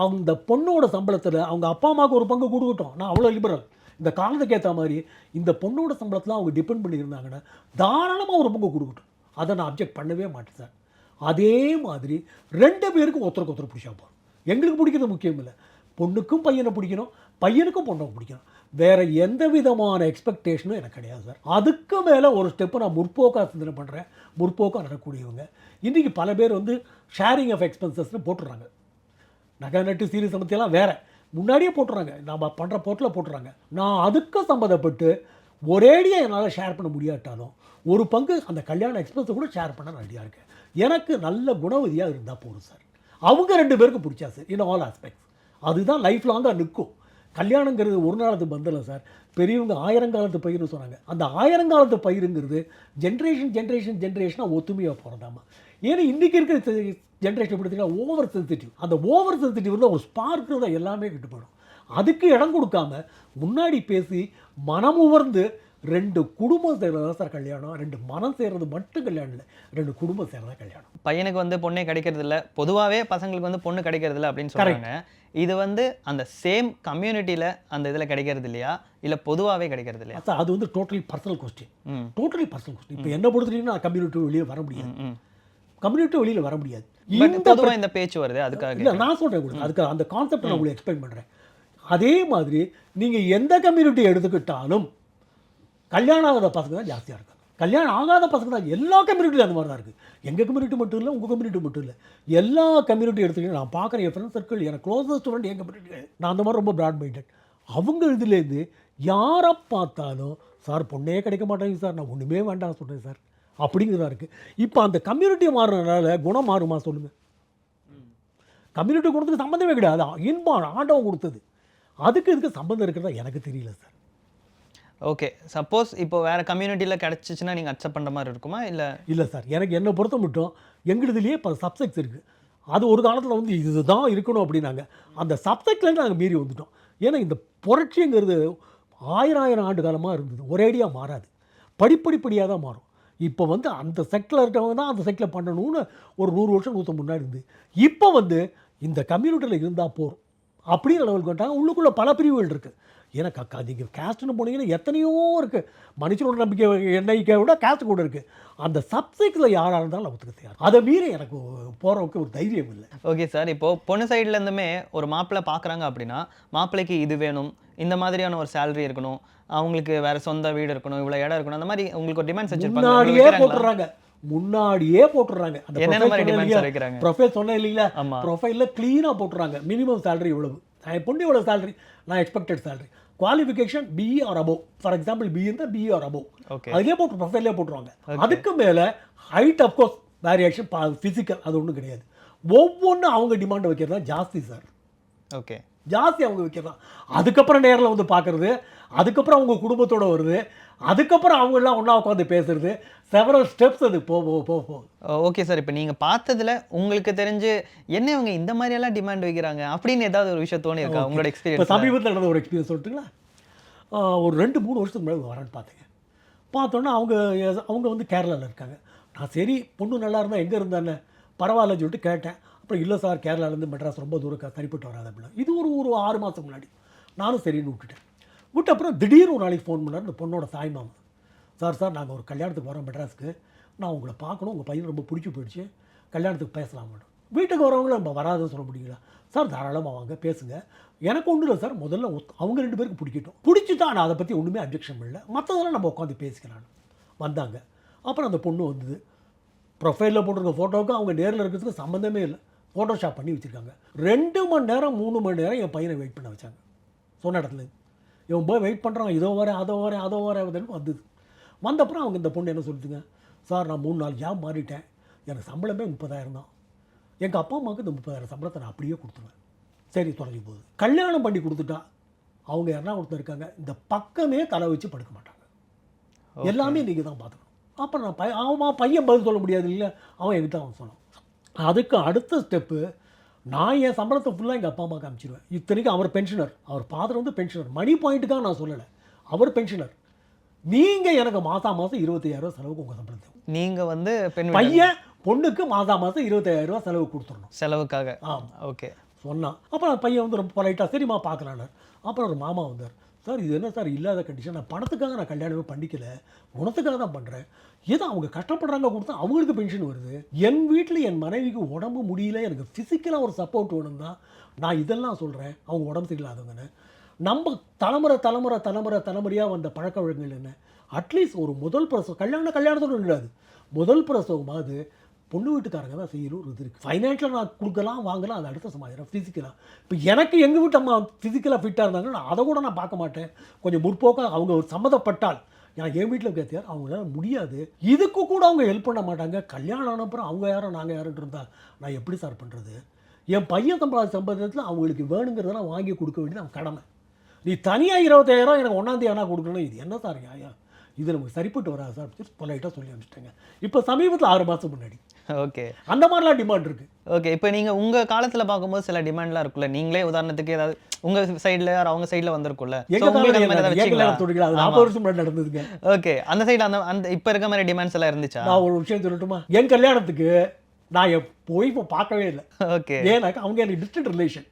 அந்த பொண்ணோட சம்பளத்தில் அவங்க அப்பா அம்மாவுக்கு ஒரு பங்கு கொடுக்கட்டும், நான் அவ்வளோ லிபரல். இந்த காலத்துக்கு ஏற்ற மாதிரி இந்த பொண்ணோட சம்பளத்தில் அவங்க டிபெண்ட் பண்ணியிருந்தாங்கன்னா தாராளமாக ஒரு பங்கு கொடுக்கட்டும். அதை நான் அப்ஜெக்ட் பண்ணவே மாட்டேன் சார். அதே மாதிரி 2 பேருக்கும் ஒருத்தருக்கு பிடிச்சா போகிறோம். எங்களுக்கு பிடிக்கிறது முக்கியம் இல்லை, பொண்ணுக்கும் பையனை பிடிக்கணும், பையனுக்கும் பொண்ணை பிடிக்கணும். வேறு எந்த விதமான எக்ஸ்பெக்டேஷனும் எனக்கு கிடையாது சார். அதுக்கு மேலே ஒரு ஸ்டெப்பை நான் முற்போக்காக சிந்தனை பண்ணுறேன். முற்போக்காக நடக்கக்கூடியவங்க இன்றைக்கி பல பேர் வந்து ஷேரிங் ஆஃப் எக்ஸ்பென்சஸ்னு போட்டுடுறாங்க. நகை நட்டு சீரியஸ் சம்பத்தியெல்லாம் வேறு முன்னாடியே போட்டுறாங்க, நம்ம பண்ணுற போட்டில் போட்டுறாங்க. நான் அதுக்கு சம்மந்தப்பட்டு ஒரேடியாக என்னால் ஷேர் பண்ண முடியாட்டாலும் ஒரு பங்கு அந்த கல்யாண எக்ஸ்பென்ஸை கூட ஷேர் பண்ண நான் ரெடியாக இருக்கேன். எனக்கு நல்ல குணவதியாக இருந்தால் போதும் சார். அவங்க 2 பேருக்கு பிடிச்சா சார் இன் ஆல் ஆஸ்பெக்ட்ஸ். அதுதான் லைஃப் லாங்காக நிற்கும். கல்யாணங்கிறது ஒரு நாளத்து பந்தல சார். பெரியவங்க 1000 காலத்து பயிர்னு சொன்னாங்க. அந்த 1000 காலத்து பயிருங்கிறது ஜென்ரேஷனாக ஒத்துமையாக போகிறதாமா. ஏன்னா இன்றைக்கி இருக்கிற ஜென்ரேஷன் எடுத்திங்கன்னா ஓவர் சென்சிட்டிவ். அந்த ஓவர் சென்சிட்டிவ் இருந்தால் ஒரு ஸ்பார்க்கு தான் எல்லாமே கெட்டு போயிடும். அதுக்கு இடம் கொடுக்காம முன்னாடி பேசி மனம் உவர்ந்து 2 குடும்பம் சேர்றதா சார் கல்யாணம். 2 மனம் சேர்றது மட்டும் கல்யாணம் இல்லை, 2 குடும்பம் சேர்றதா கல்யாணம். பையனுக்கு வந்து பொண்ணே கிடைக்கிறது இல்லை, பொதுவாகவே பசங்களுக்கு வந்து பொண்ணு கிடைக்கிறது இல்லை அப்படின்னு சொல்கிறாங்க. இது வந்து அந்த சேம் கம்யூனிட்டியில் அந்த இதில் கிடைக்கிறது இல்லையா, இல்லை பொதுவாகவே கிடைக்கிறது இல்லையா? சார் அது வந்து டோட்டலி பர்சனல் கொஸ்டின். இப்போ என்ன பொறுத்தீங்கன்னா கம்யூனிட்டி வெளியே வர முடியாது. வெளியில் வர முடியாது. இந்த பேச்சு வருது அதுக்காக இல்லை, நான் சொல்கிறேன் உங்களுக்கு அதுக்கு அந்த கான்செப்ட் நான் உங்களுக்கு எக்ஸ்பிளைன் பண்ணுறேன். அதே மாதிரி நீங்கள் எந்த கம்யூனிட்டி எடுத்துக்கிட்டாலும் கல்யாணம் ஆகாத பசங்க தான் ஜாஸ்தியாக இருக்காங்க. கல்யாணம் ஆகாத பசங்க தான் எல்லா கம்யூனிட்டியும் அந்த மாதிரி தான் இருக்குது. எங்கள் கம்யூனிட்டி மட்டும் இல்லை, உங்கள் கம்யூனிட்டி மட்டும் இல்லை, எல்லா கம்யூனிட்டி எடுத்துக்கிட்டு நான் பார்க்குறேன். என் ஃப்ரெண்ட் சர்க்கிள், எனக்கு க்ளோசஸ்ட் ஃப்ரெண்ட் என் கம்யூனிட்டி. நான் அந்த மாதிரி ரொம்ப ப்ராட் மைண்டட். அவங்க இதுலேருந்து யாரை பார்த்தாலும் சார் பொண்ணே கிடைக்க மாட்டேங்குது சார், நான் ஒன்றுமே வேண்டாம் சொல்கிறேன் சார் அப்படிங்கிறதா இருக்குது. இப்போ அந்த கம்யூனிட்டி மாறுறதுனால குணம் மாறுமா சொல்லுங்கள்? கம்யூனிட்டி குணத்துக்கு சம்மந்தமே கிடையாது. இன்பான் ஆண்டவன் கொடுத்தது. அதுக்கு இதுக்கு சம்மந்தம் இருக்கிறதா எனக்கு தெரியல சார். ஓகே. சப்போஸ் இப்போ வேற கம்யூனிட்டில கிடைச்சிச்சுன்னா நீங்க அக்செப்ட் பண்ற மாதிரி இருக்குமா? இல்ல இல்லை சார், எனக்கு என்னை பொறுத்த மட்டும் எங்களுதுலேயே பல சப்செக்ட்ஸ் இருக்குது. அது ஒரு காலத்தில் வந்து இதுதான் இருக்கணும் அப்படின்னாங்க. அந்த சப்செக்ட்லேருந்து நாங்கள் மீறி வந்துட்டோம். ஏன்னா இந்த புரட்சிங்கிறது ஆயிரம் ஆண்டு காலமாக இருந்தது, ஒரேடியாக மாறாது, படிப்படியாக தான் மாறும். இப்போ வந்து அந்த செக்டில் இருக்கவங்க தான் அந்த செக்டில் பண்ணணும்னு ஒரு 100 வருஷம் 100 முன்னாடி இருந்து, இப்போ வந்து இந்த கம்யூனிட்டியில் இருந்தால் போகிறோம் அப்படிங்கிற லெவலுக்கு வந்துட்டாங்க. உள்ளுக்குள்ளே பல பிரிவுகள் இருக்குது. ஏன்னா நீங்கள் கேஸ்ட்னு போனீங்கன்னா எத்தனையோ இருக்குது. மனுஷனோட நம்பிக்கை எண்ணிக்கை விட கேஸ்ட் கூட இருக்குது. அந்த சப்செக்டில் யாராக இருந்தாலும் ஒத்துக்க தயார். அதை மீறி எனக்கு போகிறவங்க ஒரு தைரியம் இல்லை. Okay sir. இப்போ பொண்ணு சைடுல இருந்துமே ஒரு மாப்பிள்ளை பார்க்குறாங்க அப்படின்னா, மாப்பிள்ளைக்கு இது வேணும், இந்த மாதிரியான ஒரு சேலரி இருக்கணும், அவங்களுக்கு வேற சொந்த வீடு இருக்கணும், இவ்வளோ இடம் இருக்கணும், அந்த மாதிரி உங்களுக்கு ஒரு டிமாண்ட்ஸ் வச்சிருப்பாங்க. முன்னாடியே போட்டுடுறாங்க. அந்த என்னென்ன மாதிரி டிமாண்ட்ஸ் வைக்கிறாங்க? ப்ரொஃபைல் சொன்னேன் இல்லைங்களா, ஆமா. ப்ரொஃபைலில் க்ளீனாக போட்டுறாங்க. மினிமம் சேலரி இவ்வளவு, நான் பொண்ணு இவ்வளோ சேலரி, நான் expected salary, qualification BE or above. For example BE இருந்தால் பிஇ ஆர் அபோவ், அதிலே போட்டு ப்ரொஃபைலே போட்டுருவாங்க. அதுக்கு மேலே ஹைட் அஃப்கோர்ஸ் வேரியேஷன், ஃபிசிக்கல் அது ஒன்றும் கிடையாது. ஒவ்வொன்றும் அவங்க டிமாண்ட் வைக்கிறது தான் ஜாஸ்தி சார். ஓகே, ஜாஸ்தி அவங்க வைக்கிறான். அதுக்கப்புறம் நேரில் வந்து பார்க்குறது, அதுக்கப்புறம் அவங்க குடும்பத்தோடு வருது, அதுக்கப்புறம் அவங்கெல்லாம் ஒன்றா உட்காந்து பேசுறது, செவரல் ஸ்டெப்ஸ் அது போகும். Okay sir. இப்போ நீங்கள் பார்த்ததுல உங்களுக்கு தெரிஞ்சு என்ன இவங்க இந்த மாதிரியெல்லாம் டிமாண்ட் வைக்கிறாங்க அப்படின்னு ஏதாவது ஒரு விஷயம் தோணி இருக்கா உங்களோட இப்போ எக்ஸ்பீரியன்ஸ்? சமீபத்தில் நடந்த ஒரு எக்ஸ்பீரியன்ஸ் சொல்லட்டுங்களா? ஒரு 2-3 வருஷத்துக்கு முன்னாடி வரேன்னு பார்த்தோன்னா அவங்க வந்து கேரளாவில் இருக்காங்க. நான் சரி பொண்ணு நல்லா இருந்தால் எங்கே இருந்தானே பரவாயில்லன்னு சொல்லிட்டு கேட்டேன். அப்புறம் இல்லை சார், கேரளாலேருந்து மெட்ராஸ் ரொம்ப தூரம் சரிப்பட்டு வராது அப்படின்னா. இது ஒரு 6 மாதம் முன்னாடி. நானும் சரின்னு விட்ட அப்புறம் திடீர்னு ஒரு நாளைக்கு ஃபோன் பண்ணார் இந்த பொண்ணோட தாய் மாமா. சார் நாங்கள் ஒரு கல்யாணத்துக்கு வரோம் மெட்ராஸுக்கு, நான் உங்களை பார்க்கணும், உங்கள் பையன் ரொம்ப பிடிச்சி போயிடுச்சு, கல்யாணத்துக்கு பேசலாம் மேடம். வீட்டுக்கு வரவங்கள நம்ம வராதுன்னு சொல்ல முடியுங்களா? சார் தாராளமாக வாங்க பேசுங்க, எனக்கு ஒன்றும் இல்லை சார், முதல்ல அவங்க 2 பேருக்கு பிடிச்சிட்டா நான் அதை பற்றி ஒன்றுமே அப்ஜெக்ஷன் பண்ணல, மற்றதெல்லாம் நம்ம உட்காந்து பேசிக்கலான்னு வந்தாங்க. அப்புறம் அந்த பொண்ணு வந்தது. ப்ரொஃபைலில் போட்டிருக்க ஃபோட்டோவுக்கு அவங்க நேரில் இருக்கிறதுக்கு சம்மந்தமே இல்லை, ஃபோட்டோஷாப் பண்ணி வச்சுருக்காங்க. 2 மணி நேரம் 3 மணி நேரம் என் பையனை வெயிட் பண்ண வச்சாங்க. சொன்ன இடத்துல இவன் போய் வெயிட் பண்ணுறான், இதோ வரேன் அதோ வரேன் வந்தது. வந்தப்புறம் அவங்க இந்த பொண்ணு என்ன சொல்லுதுங்க, சார் நான் 3 நாள் ஜாப் மாறிட்டேன், எனக்கு சம்பளமே 30,000 தான், எங்கள் அப்பா அம்மாவுக்கு இந்த 30,000 சம்பளத்தை நான் அப்படியே கொடுத்துருவேன். சரி தொலைஞ்சி போகுது. கல்யாணம் பண்ணி கொடுத்துட்டா அவங்க எறணாகுளத்தில் இருக்காங்க, இந்த பக்கமே தலை வச்சு படுக்க மாட்டாங்க, எல்லாமே நீங்கள் தான் பார்த்துக்கணும். அப்புறம் நான் பையன் பதில் சொல்ல முடியாது இல்லை, அவன் என்கிட்ட அவன் சொன்னான். அதுக்கு அடுத்த ஸ்டெப்பு, நான் என் சம்பளத்தை ஃபுல்லாக எங்கள் அப்பா அம்மாவுக்கு அனுப்பிச்சிடுவேன். இத்தனைக்கும் அவர் பென்ஷனர், அவர் ஃபாதர் வந்து பென்ஷனர், மணி பாயிண்ட்டுக்காக நான் சொல்லலை, அவர் பென்ஷனர். நீங்கள் எனக்கு மாதம் 25,000 செலவுக்கு உங்கள் சம்பளத்தை, நீங்கள் வந்து பையன் பொண்ணுக்கு மாதம் 25,000 செலவு கொடுத்துடணும் செலவுக்காக. ஆமாம் ஓகே சொன்னான். அப்புறம் பையன் வந்து ரொம்ப பொலைட்டாக சரிம்மா பார்க்கலான்னு. அப்புறம் ஒரு மாமா வந்தார். சார் இது என்ன சார் இல்லாத கண்டிஷன், நான் பணத்துக்காக நான் கல்யாணமே பண்ணிக்கல, குணத்துக்காக தான் பண்ணுறேன், ஏதோ அவங்க கஷ்டப்படுறாங்க கொடுத்தா அவங்களுக்கு பென்ஷன் வருது. என் வீட்டில் என் மனைவிக்கு உடம்பு முடியல, எனக்கு ஃபிசிக்கலாக ஒரு சப்போர்ட் வேணும் தான் நான் இதெல்லாம் சொல்கிறேன். அவங்க உடம்பு சரியில்லாதவங்கன்னு நம்ம தலைமுறையாக வந்த பழக்க வழக்கங்கள் என்ன? அட்லீஸ்ட் ஒரு முதல் பிரசவம், கல்யாணத்தோடு இல்லாது, முதல் பிரசவமாவது பொண்ணு வீட்டுக்காரங்க தான் செய்யணும் ஒரு இது இருக்குது. ஃபைனான்ஷியலாக நான் கொடுக்கலாம் வாங்கலாம், அது அடுத்த சமாளிக்கிறேன். ஃபிசிக்கலாக இப்போ எனக்கு எங்கள் வீட்டு அம்மா ஃபிசிக்கலாக ஃபிட்டாக இருந்தாங்கன்னா நான் அதை கூட நான் பார்க்க மாட்டேன். கொஞ்சம் முற்போக்காக அவங்க ஒரு சம்மதப்பட்டால், எனக்கு என் வீட்டில் கேத்தியார் அவங்களால முடியாது, இதுக்கு கூட அவங்க ஹெல்ப் பண்ண மாட்டாங்க. கல்யாணம் ஆனப்புறம் அவங்க யாரும் நாங்கள் யாருன்னு இருந்தால் நான் எப்படி சார் பண்ணுறது? என் பையன் சம்பளத்தில் அவங்களுக்கு வேணுங்கிறதெல்லாம் வாங்கி கொடுக்க வேண்டியது அவன் கடமை. நீ தனியாக 25,000 எனக்கு 1ஆம் தேதி கொடுக்கணும், இது என்ன சார் நியாயம்? இது நமக்கு சரிப்பட்டு வராது சார் அப்படின்னு பொலைட்டாக சொல்லி அனுப்பிச்சிட்டேங்க. இப்போ சமீபத்தில் 6 மாதம் முன்னாடி. ஓகே, அந்த மாதிரிலாம் டிமாண்ட் இருக்குது. ஓகே, இப்போ நீங்கள் உங்கள் காலத்தில் பார்க்கும்போது சில டிமாண்ட்லாம் இருக்குல்ல, நீங்களே உதாரணத்துக்கு ஏதாவது உங்கள் சைடில் அவங்க சைடில் வந்திருக்குல்ல, எங்கள் 40 வருஷம் முன்னாடி நடந்ததுங்க. ஓகே, அந்த சைடில் அந்த இப்போ இருக்க மாதிரி டிமாண்ட்ஸ் எல்லாம் இருந்துச்சா? நான் ஒரு விஷயம் சொல்லட்டுமா, என் கல்யாணத்துக்கு நான் போய் இப்போ பார்க்கவே இல்லை. ஓகே, ஏன்னாக்கா அவங்க எனக்கு டிஸ்டன்ட் ரிலேஷன்.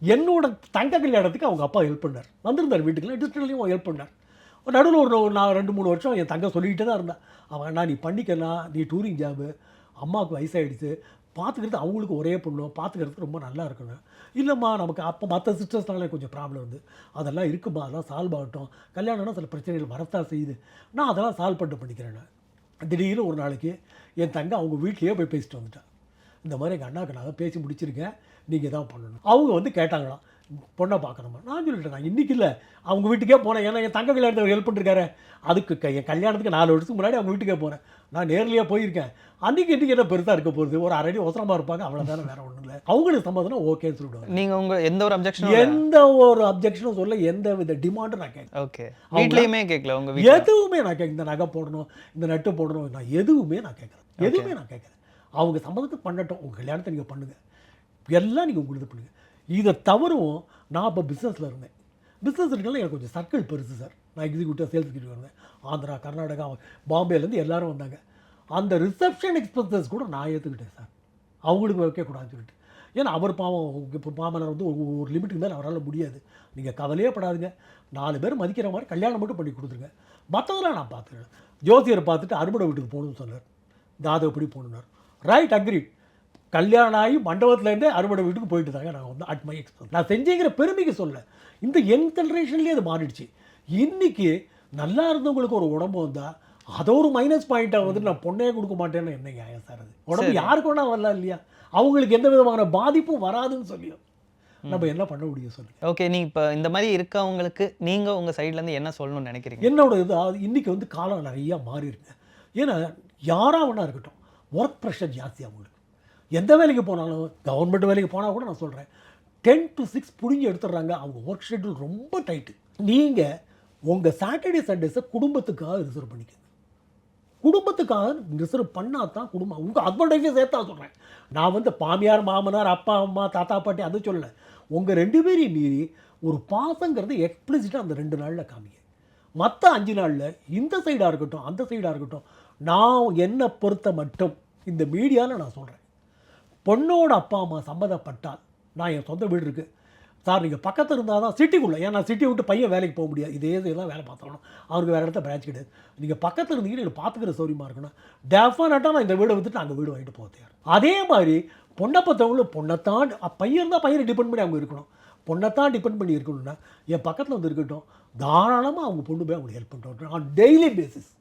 என்னோட தங்க கல்யாணத்துக்கு அவங்க அப்பா ஹெல்ப் பண்ணார், வந்திருந்தார் வீட்டுக்குள்ள, டிஸ்டன்ட்லேயும் ஹெல்ப் பண்ணார். நடுவில் நான் 2-3 வருஷம் என் தங்க சொல்லிக்கிட்டே தான் இருந்தேன், அவன் நீ பண்ணிக்கலாம், நீ டூரிங் ஜாபு, அம்மாவுக்கு வயசாகிடுச்சு, பார்த்துக்கிறது அவங்களுக்கு ஒரே பொண்ணு, பார்த்துக்கிறதுக்கு ரொம்ப நல்லா இருக்கணும். இல்லைம்மா நமக்கு அப்போ மற்ற சிஸ்டர்ஸ்னால கொஞ்சம் ப்ராப்ளம் வந்து அதெல்லாம் இருக்குமா, அதெல்லாம் சால்வ் ஆகட்டும், கல்யாணம்னா சில பிரச்சனைகள் வரத்தான் செய்யுது, நான் அதெல்லாம் சால்வ் பண்ணிக்கிறேன். திடீர்னு ஒரு நாளைக்கு என் தங்க அவங்க வீட்லேயே போய் பேசிட்டு வந்துட்டான். இந்த மாதிரி எங்கள் அண்ணாக்கு நான் பேசி முடிச்சிருக்கேன், நீங்கள் தான் பண்ணணும். அவங்க வந்து கேட்டாங்களாம், பொண்ணை பார்க்கணுமா. நான் சொல்லிட்டேன், நான் இன்றைக்கி இல்லை அவங்க வீட்டுக்கே போனேன். ஏன்னா என் தங்க கல்யாணத்துக்கு ஹெல்ப் பண்ணிருக்காரு. அதுக்கு என் கல்யாணத்துக்கு 4 வருஷத்துக்கு முன்னாடி அவங்க வீட்டுக்கே போகிறேன். நான் நேர்லேயே போயிருக்கேன். அன்றைக்கி இன்றைக்கி என்ன பெருசாக இருக்க போகிறது, ஒரு அரடி அவசரமாக இருப்பாங்க, அவ்வளோதானே, வேறு ஒன்றும் இல்லை. அவங்களுக்கு சம்மதம்னா ஓகேன்னு சொல்லிவிடுவாங்க. நீங்கள் உங்கள் எந்த ஒரு அப்ஜெக்ஷனும் சொல்ல, எந்த வித டிமாண்டும் நான் கேட்க. ஓகே, வீட்லேயுமே கேட்கல உங்கள் எதுவுமே நான் கேட்க. இந்த நகை போடணும், இந்த நட்டு போடணும், நான் எதுவுமே நான் கேட்குறேன். எதுவுமே நான் கேட்குறேன். அவங்க சம்மதத்துக்கு பண்ணட்டும், உங்கள் கல்யாணத்தை நீங்கள் பண்ணுங்கள், எல்லாம் நீங்கள் உங்களுக்கு பண்ணுங்கள். இதை தவறும். நான் இப்போ பிஸ்னஸில் இருந்தேன். பிஸ்னஸ் இருக்கனால எனக்கு கொஞ்சம் சர்க்கிள் பெருசு சார். நான் எக்ஸிக்யூட்டிவ் சேல்ஸ் எக்ஸிக்யூட்டிவ் இருந்தேன். ஆந்திரா, கர்நாடகா, பாம்பேலேருந்து எல்லோரும் வந்தாங்க. அந்த ரிசப்ஷன் எக்ஸ்பென்சஸ் கூட நான் ஏற்றுக்கிட்டேன் சார், அவங்களுக்கு வைக்கக்கூடாதுன்னு சொல்லிட்டு. ஏன்னா அவர் பாவம், இப்போ மாமனார் வந்து ஒரு லிமிட்டுக்கு மேலே அவரால் முடியாது. நீங்கள் கவலையே படாதுங்க, 4 பேர் மதிக்கிற மாதிரி கல்யாணம் மட்டும் பண்ணி கொடுத்துருங்க, மற்றதெல்லாம் நான் பார்த்துக்கிறேன். ஜோசியரை பார்த்துட்டு அறுபடை வீட்டுக்கு போகணும்னு சொன்னார். ஜாதகப்படி போகணுன்னார். Right, agri. கல்யாணம் ஆகி மண்டபத்துலேருந்தே அறுபடை வீட்டுக்கு போயிட்டு தாங்க நான் வந்து அட் மை எக்ஸ்பென்ஸ். நான் செஞ்சேங்கிற பெருமைக்கு சொல்ல, இந்த யங் ஜென்ரேஷன்லேயே அது மாறிடுச்சு. இன்றைக்கி நல்லா இருந்தவங்களுக்கு ஒரு உடம்பு வந்தால் அதை ஒரு மைனஸ் பாயிண்ட்டாக வந்துட்டு நான் பொண்ணையே கொடுக்க மாட்டேன்னு என்ன நியாயம் சார்? அது உடம்பு யாருக்கு வேணா வரலாம் இல்லையா? அவங்களுக்கு எந்த விதமான பாதிப்பும் வராதுன்னு சொல்லியும் நம்ம என்ன பண்ண முடியும் சொல்லுங்க. ஓகே, நீங்கள் இப்போ இந்த மாதிரி இருக்கவங்களுக்கு நீங்கள் உங்கள் சைட்லேருந்து என்ன சொல்லணும்னு நினைக்கிறீங்க? என்னோட இது இன்றைக்கி வந்து காலம் நிறையா மாறி இருக்கு. ஏன்னா யாராக வேணா இருக்கட்டும், ஒர்க் ப்ரெஷர் ஜாஸ்தி. அவங்களுக்கு எந்த வேலைக்கு போனாலும், கவர்மெண்ட் வேலைக்கு போனால் கூட நான் சொல்கிறேன் 10 to 6 பிடிங்கி எடுத்துடுறாங்க. அவங்க ஒர்க் ஷெட்யூல் ரொம்ப டைட்டு. நீங்கள் உங்கள் சாட்டர்டே சண்டேஸை குடும்பத்துக்காக ரிசர்வ் பண்ணிக்கங்க. குடும்பத்துக்காக ரிசர்வ் பண்ணால் தான் குடும்பம், உங்கள் ஹஸ்பண்ட் ஒய்ஃபே சேர்த்தா சொல்கிறேன். நான் வந்து பாமியார், மாமனார், அப்பா அம்மா, தாத்தா பாட்டி அது சொல்லலை. உங்கள் 2 பேரையும் மீறி ஒரு பாசங்கிறது எக்ஸ்பிளிசிட்டாக அந்த 2 நாளில் காமிங்க. மற்ற 5 நாளில் இந்த சைடாக இருக்கட்டும், அந்த சைடாக இருக்கட்டும், நான் என்னை பொறுத்த மட்டும் இந்த மீடியாவில் நான் சொல்கிறேன், பொண்ணோட அப்பா அம்மா சம்மதப்பட்டால், நான் என் சொந்த வீடு இருக்குது சார், நீங்கள் பக்கத்தில் இருந்தால் தான் சிட்டிக்குள்ளே, ஏன்னா சிட்டி விட்டு பையன் வேலைக்கு போக முடியாது, இதே தான் வேலை பார்த்தாலும் அவருக்கு வேறு இடத்த பிரான்ச் கிடையாது. நீங்கள் பக்கத்தில் இருந்தீங்கன்னா எனக்கு பார்த்துக்கிற சௌரியமாக இருக்கணும், டெஃபினட்டாக நான் இந்த வீடை விட்டுட்டு அங்கே வீடு வாங்கிட்டு போக தயார். அதே மாதிரி பொண்ணை பார்த்தவங்களும் பொண்ணைத்தான், பையன் இருந்தால் பையனை டிபெண்ட் பண்ணி அவங்க இருக்கணும், பொண்ணைத்தான் டிபெண்ட் பண்ணி இருக்கணும்னா என் பக்கத்தில் வந்து இருக்கட்டும், தாராளமாக அவங்க பொண்ணு போய் அவங்களுக்கு ஹெல்ப் பண்ணிட்டு ஆன் டெய்லி பேசிஸ்.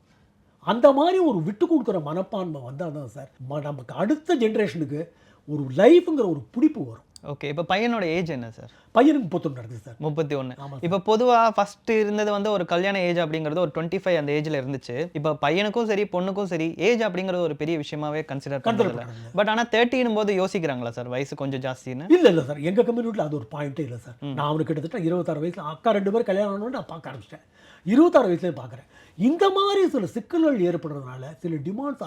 அந்த மாதிரி ஒரு விட்டு கொடுக்குற மனப்பான்மை வந்தால் தான் சார் நமக்கு அடுத்த ஜென்ரேஷனுக்கு ஒரு லைஃப்ங்கிற ஒரு பிடிப்பு வரும். ஓகே, இப்போ பையனோட ஏஜ் என்ன சார்? பையனுக்கு 31 நடக்குது சார். 31. இப்போ பொதுவாக ஃபர்ஸ்ட் இருந்தது வந்து ஒரு கல்யாண ஏஜ் அப்படிங்கிறது ஒரு 25 அந்த ஏஜில் இருந்துச்சு. இப்போ பையனுக்கும் சரி பொண்ணுக்கும் சரி ஏஜ் அப்படிங்கிறது ஒரு பெரிய விஷயமாவே கன்சிடர் பண்ணுறதில்ல. பட் ஆனால் 30 போது யோசிக்கிறாங்களா சார் வயசு கொஞ்சம் ஜாஸ்தின்னு? இல்லை சார், எங்கள் கம்யூனிட்டியில் அது ஒரு பாயிண்ட்டே இல்லை சார். நான் அவனுக்கு கிட்டத்தட்ட 26 வயசில் அக்கா 2 பேர் கல்யாணம் ஆனோன்னு நான் பார்க்க ஆரம்பிச்சிட்டேன். 26 வயசுலேயே பார்க்குறேன். இந்த மாதிரி சில சிக்கல்கள் ஏற்படுறதுனால சில டிமாண்ட்ஸ்,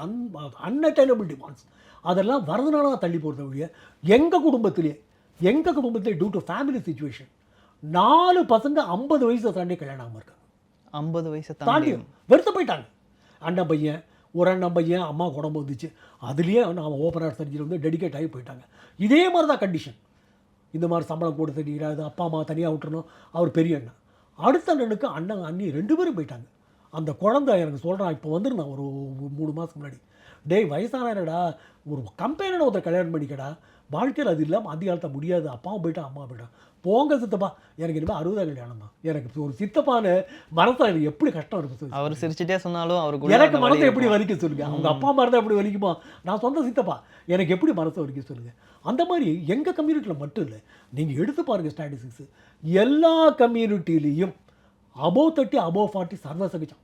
அன்அட்டைனபிள் டிமாண்ட்ஸ், அதெல்லாம் வரதுனால தான் தள்ளி போகிறத வழிய எங்கள் குடும்பத்திலே டியூ டு ஃபேமிலி சிச்சுவேஷன் 4 பசங்க 50 வயசை தாண்டி கல்யாணம் ஆகாம இருக்காங்க. 50 வயசை தாண்டி வெறுத்து போயிட்டாங்க. அண்ணன் பையன், ஒரு அண்ணன் பையன், அம்மா உடம்பு வந்துச்சு, அதுலேயே அவன் ஓப்பன் ஹார்ட் சர்ஜரி வந்து டெடிகேட் ஆகி போயிட்டாங்க. இதே மாதிரி தான் கண்டிஷன். இந்த மாதிரி சம்பளம் போட்டு தெரியாது, அப்பா அம்மா தனியாக விட்டுறணும். அவர் பெரிய அண்ணன், அடுத்த அண்ணனுக்கு அண்ணன் அண்ணி 2 பேரும் போயிட்டாங்க. அந்த குழந்தை எனக்கு சொல்கிறான், இப்போ வந்துருந்தான் ஒரு 3 மாதத்துக்கு முன்னாடி, டேய் வயசானடா, ஒரு கம்பெனியில் ஒருத்தர் கல்யாணம் பண்ணிக்கடா, வாழ்க்கையில் அது இல்லாமல் அந்த காலத்தை முடியாது, அப்பாவும் போயிட்டான் அம்மா போயிட்டான், போங்க சித்தப்பா, எனக்கு இனிமேல் 60 கல்யாணம் தான். எனக்கு ஒரு சித்தப்பான்னு மனசில் எனக்கு எப்படி கஷ்டம் இருக்கும். அவர் சிரிச்சுட்டே சொன்னாலும் அவருக்கு எனக்கு மனசை எப்படி வலிக்க சொல்லுங்கள். அவங்க அப்பா அம்மா இருந்தால் எப்படி வலிக்குமா, நான் சொந்த சித்தப்பா எனக்கு எப்படி மனசை வலிக்க சொல்லுங்கள். அந்த மாதிரி எங்கள் கம்யூனிட்டியில் மட்டும் இல்லை, நீங்கள் எடுத்து பாருங்கள் ஸ்டாட்டிஸ்டிக்ஸு, எல்லா கம்யூனிட்டிலையும் above 30 above 40 சர்வசகிச்சம்.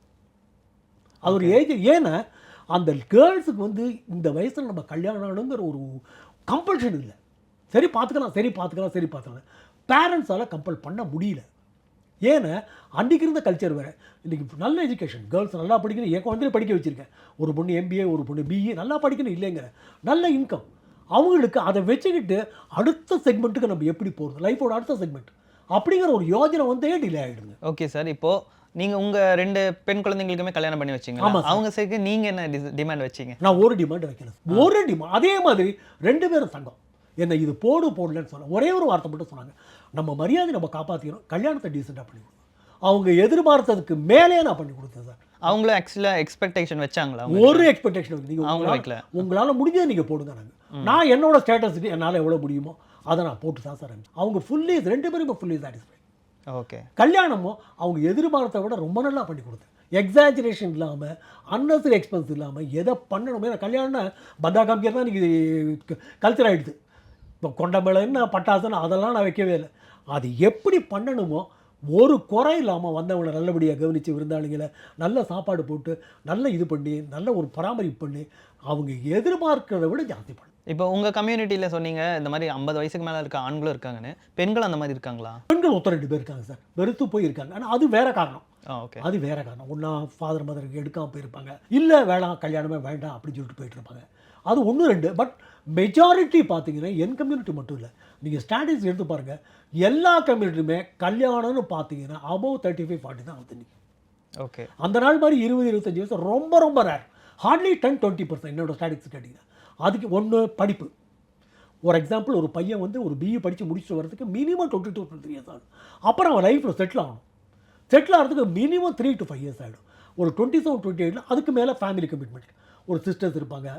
அது ஒரு ஏஜ். ஏன்னா அந்த கேர்ள்ஸுக்கு வந்து இந்த வயசில் நம்ம கல்யாணம் ஆகணுங்கிற ஒரு கம்பல்ஷன் இல்லை. சரி பார்த்துக்கலாம். பேரண்ட்ஸால் கம்பல் பண்ண முடியல. ஏன்னா அன்றைக்கி இருந்த கல்ச்சர் வேறு. இன்றைக்கி நல்ல எஜுகேஷன், கேர்ள்ஸ் நல்லா படிக்கணும், என் குழந்தைய படிக்க வச்சுருக்கேன். ஒரு பொண்ணு MBA, ஒரு பொண்ணு BE நல்லா படிக்கணும் இல்லைங்கிற, நல்ல இன்கம். அவங்களுக்கு அதை வச்சுக்கிட்டு அடுத்த செக்மெண்ட்டுக்கு நம்ம எப்படி போகிறது, லைஃபோட அடுத்த செக்மெண்ட் அப்படிங்கிற ஒரு யோஜனை வந்து டிலே ஆகிடுங்க. ஓகே சார், இப்போது நீங்கள் உங்கள் 2 பெண் குழந்தைங்களுக்குமே கல்யாணம் பண்ணி வச்சிங்க. அவங்க சேர்க்கு நீங்கள் என்ன டிமாண்ட் வச்சிங்க? நான் ஒரு டிமாண்ட் வைக்கல, ஒரு டிமாண்ட். அதே மாதிரி 2 பேரும் சங்கம் என்ன இது போடலன்னு சொன்னாங்க. ஒரே ஒரு வார்த்தை மட்டும் சொன்னாங்க, நம்ம மரியாதை நம்ம காப்பாற்றிக்கணும், கல்யாணத்தை டீசெண்டாக பண்ணி கொடுக்கணும். அவங்க எதிர்பார்த்ததுக்கு மேலே நான் பண்ணி கொடுத்தேன் சார். அவங்களும் ஆக்சுவலாக எக்ஸ்பெக்டேஷன் வச்சாங்களா? ஒரு எக்ஸ்பெக்டேஷன் நீங்கள் உங்களால் முடிஞ்சதை நீங்கள் போடுங்க. நான் என்னோட ஸ்டேட்டஸுக்கு என்னால் எவ்வளோ முடியுமோ அதை நான் போட்டு தான் சார். அவங்க ஃபுல்லி 2 பேரும் ஃபுல்லி சாட்டிஸ்ஃபை. ஓகே, கல்யாணமும் அவங்க எதிர்பார்த்த விட ரொம்ப நல்லா பண்ணி கொடுத்தேன். எக்ஸாஜரேஷன் இல்லாமல் அன்னெசரி எக்ஸ்பென்ஸ் இல்லாமல் எதை பண்ணணுமே கல்யாணம்னா பந்தா காமிக்கிறது தான் இன்றைக்கி கல்ச்சர் ஆகிடுது. இப்போ கொண்ட மேலே என்ன பட்டாசுன்னு அதெல்லாம் நான் வைக்கவே இல்லை. அது எப்படி பண்ணணுமோ ஒரு குறை இல்லாமல் வந்தவங்களை நல்லபடியாக கவனித்து விருந்தாளிகளை நல்ல சாப்பாடு போட்டு நல்ல இது பண்ணி நல்ல ஒரு பராமரிப்பு பண்ணி அவங்க எதிர்பார்க்கிறத விட ஜாஸ்தி பண்ணணும். இப்போ உங்கள் கம்யூனிட்டியில் சொன்னீங்க இந்த மாதிரி 50 வயசுக்கு மேலே இருக்க ஆண்களும் இருக்காங்கன்னு, பெண்கள் அந்த மாதிரி இருக்காங்களா? பெண்கள் ஒருத்தர் 2 பேர் இருக்காங்க சார், வெறுத்து போயிருக்காங்க. ஆனால் அது வேற காரணம். ஓகே, அது வேற காரணம். ஒன்றா ஃபாதர் மதருக்கு எடுக்காமல் போயிருப்பாங்க, இல்லை வேணாம் கல்யாணமே வேண்டாம் அப்படின்னு சொல்லிட்டு போயிட்டு இருப்பாங்க. அது 1 2. பட் மெஜாரிட்டி பார்த்தீங்கன்னா என் கம்யூனிட்டி மட்டும் இல்லை, நீங்கள் ஸ்டாட்டிஸ்டிக்ஸ் எடுத்து பாருங்கள், எல்லா கம்யூனிட்டியுமே கல்யாணம்னு பார்த்தீங்கன்னா அபவ் 35-40 தான் வந்து நிற்கும். ஓகே, அந்த நாள் மாதிரி 20-25 வயசு ரொம்ப ரொம்ப ரேர். ஹார்ட்லி 10-20% என்னோட ஸ்டாட்டிஸ்டிக்ஸ் கேட்டிங்கன்னா. அதுக்கு ஒன்று படிப்பு. ஒரு எக்ஸாம்பிள், ஒரு பையன் வந்து ஒரு பிஇ படித்து முடிச்சுட்டு வரதுக்கு மினிமம் 22-23 இயர்ஸ் ஆகும். அப்புறம் அவன் லைஃப்பில் செட்டில் ஆகணும். செட்டில் ஆகிறதுக்கு மினிமம் 3 to 5 இயர்ஸ் ஆகிடும். ஒரு 27-28 அதுக்கு மேலே ஃபேமிலி கமிட்மெண்ட், ஒரு சிஸ்டர்ஸ் இருப்பாங்க,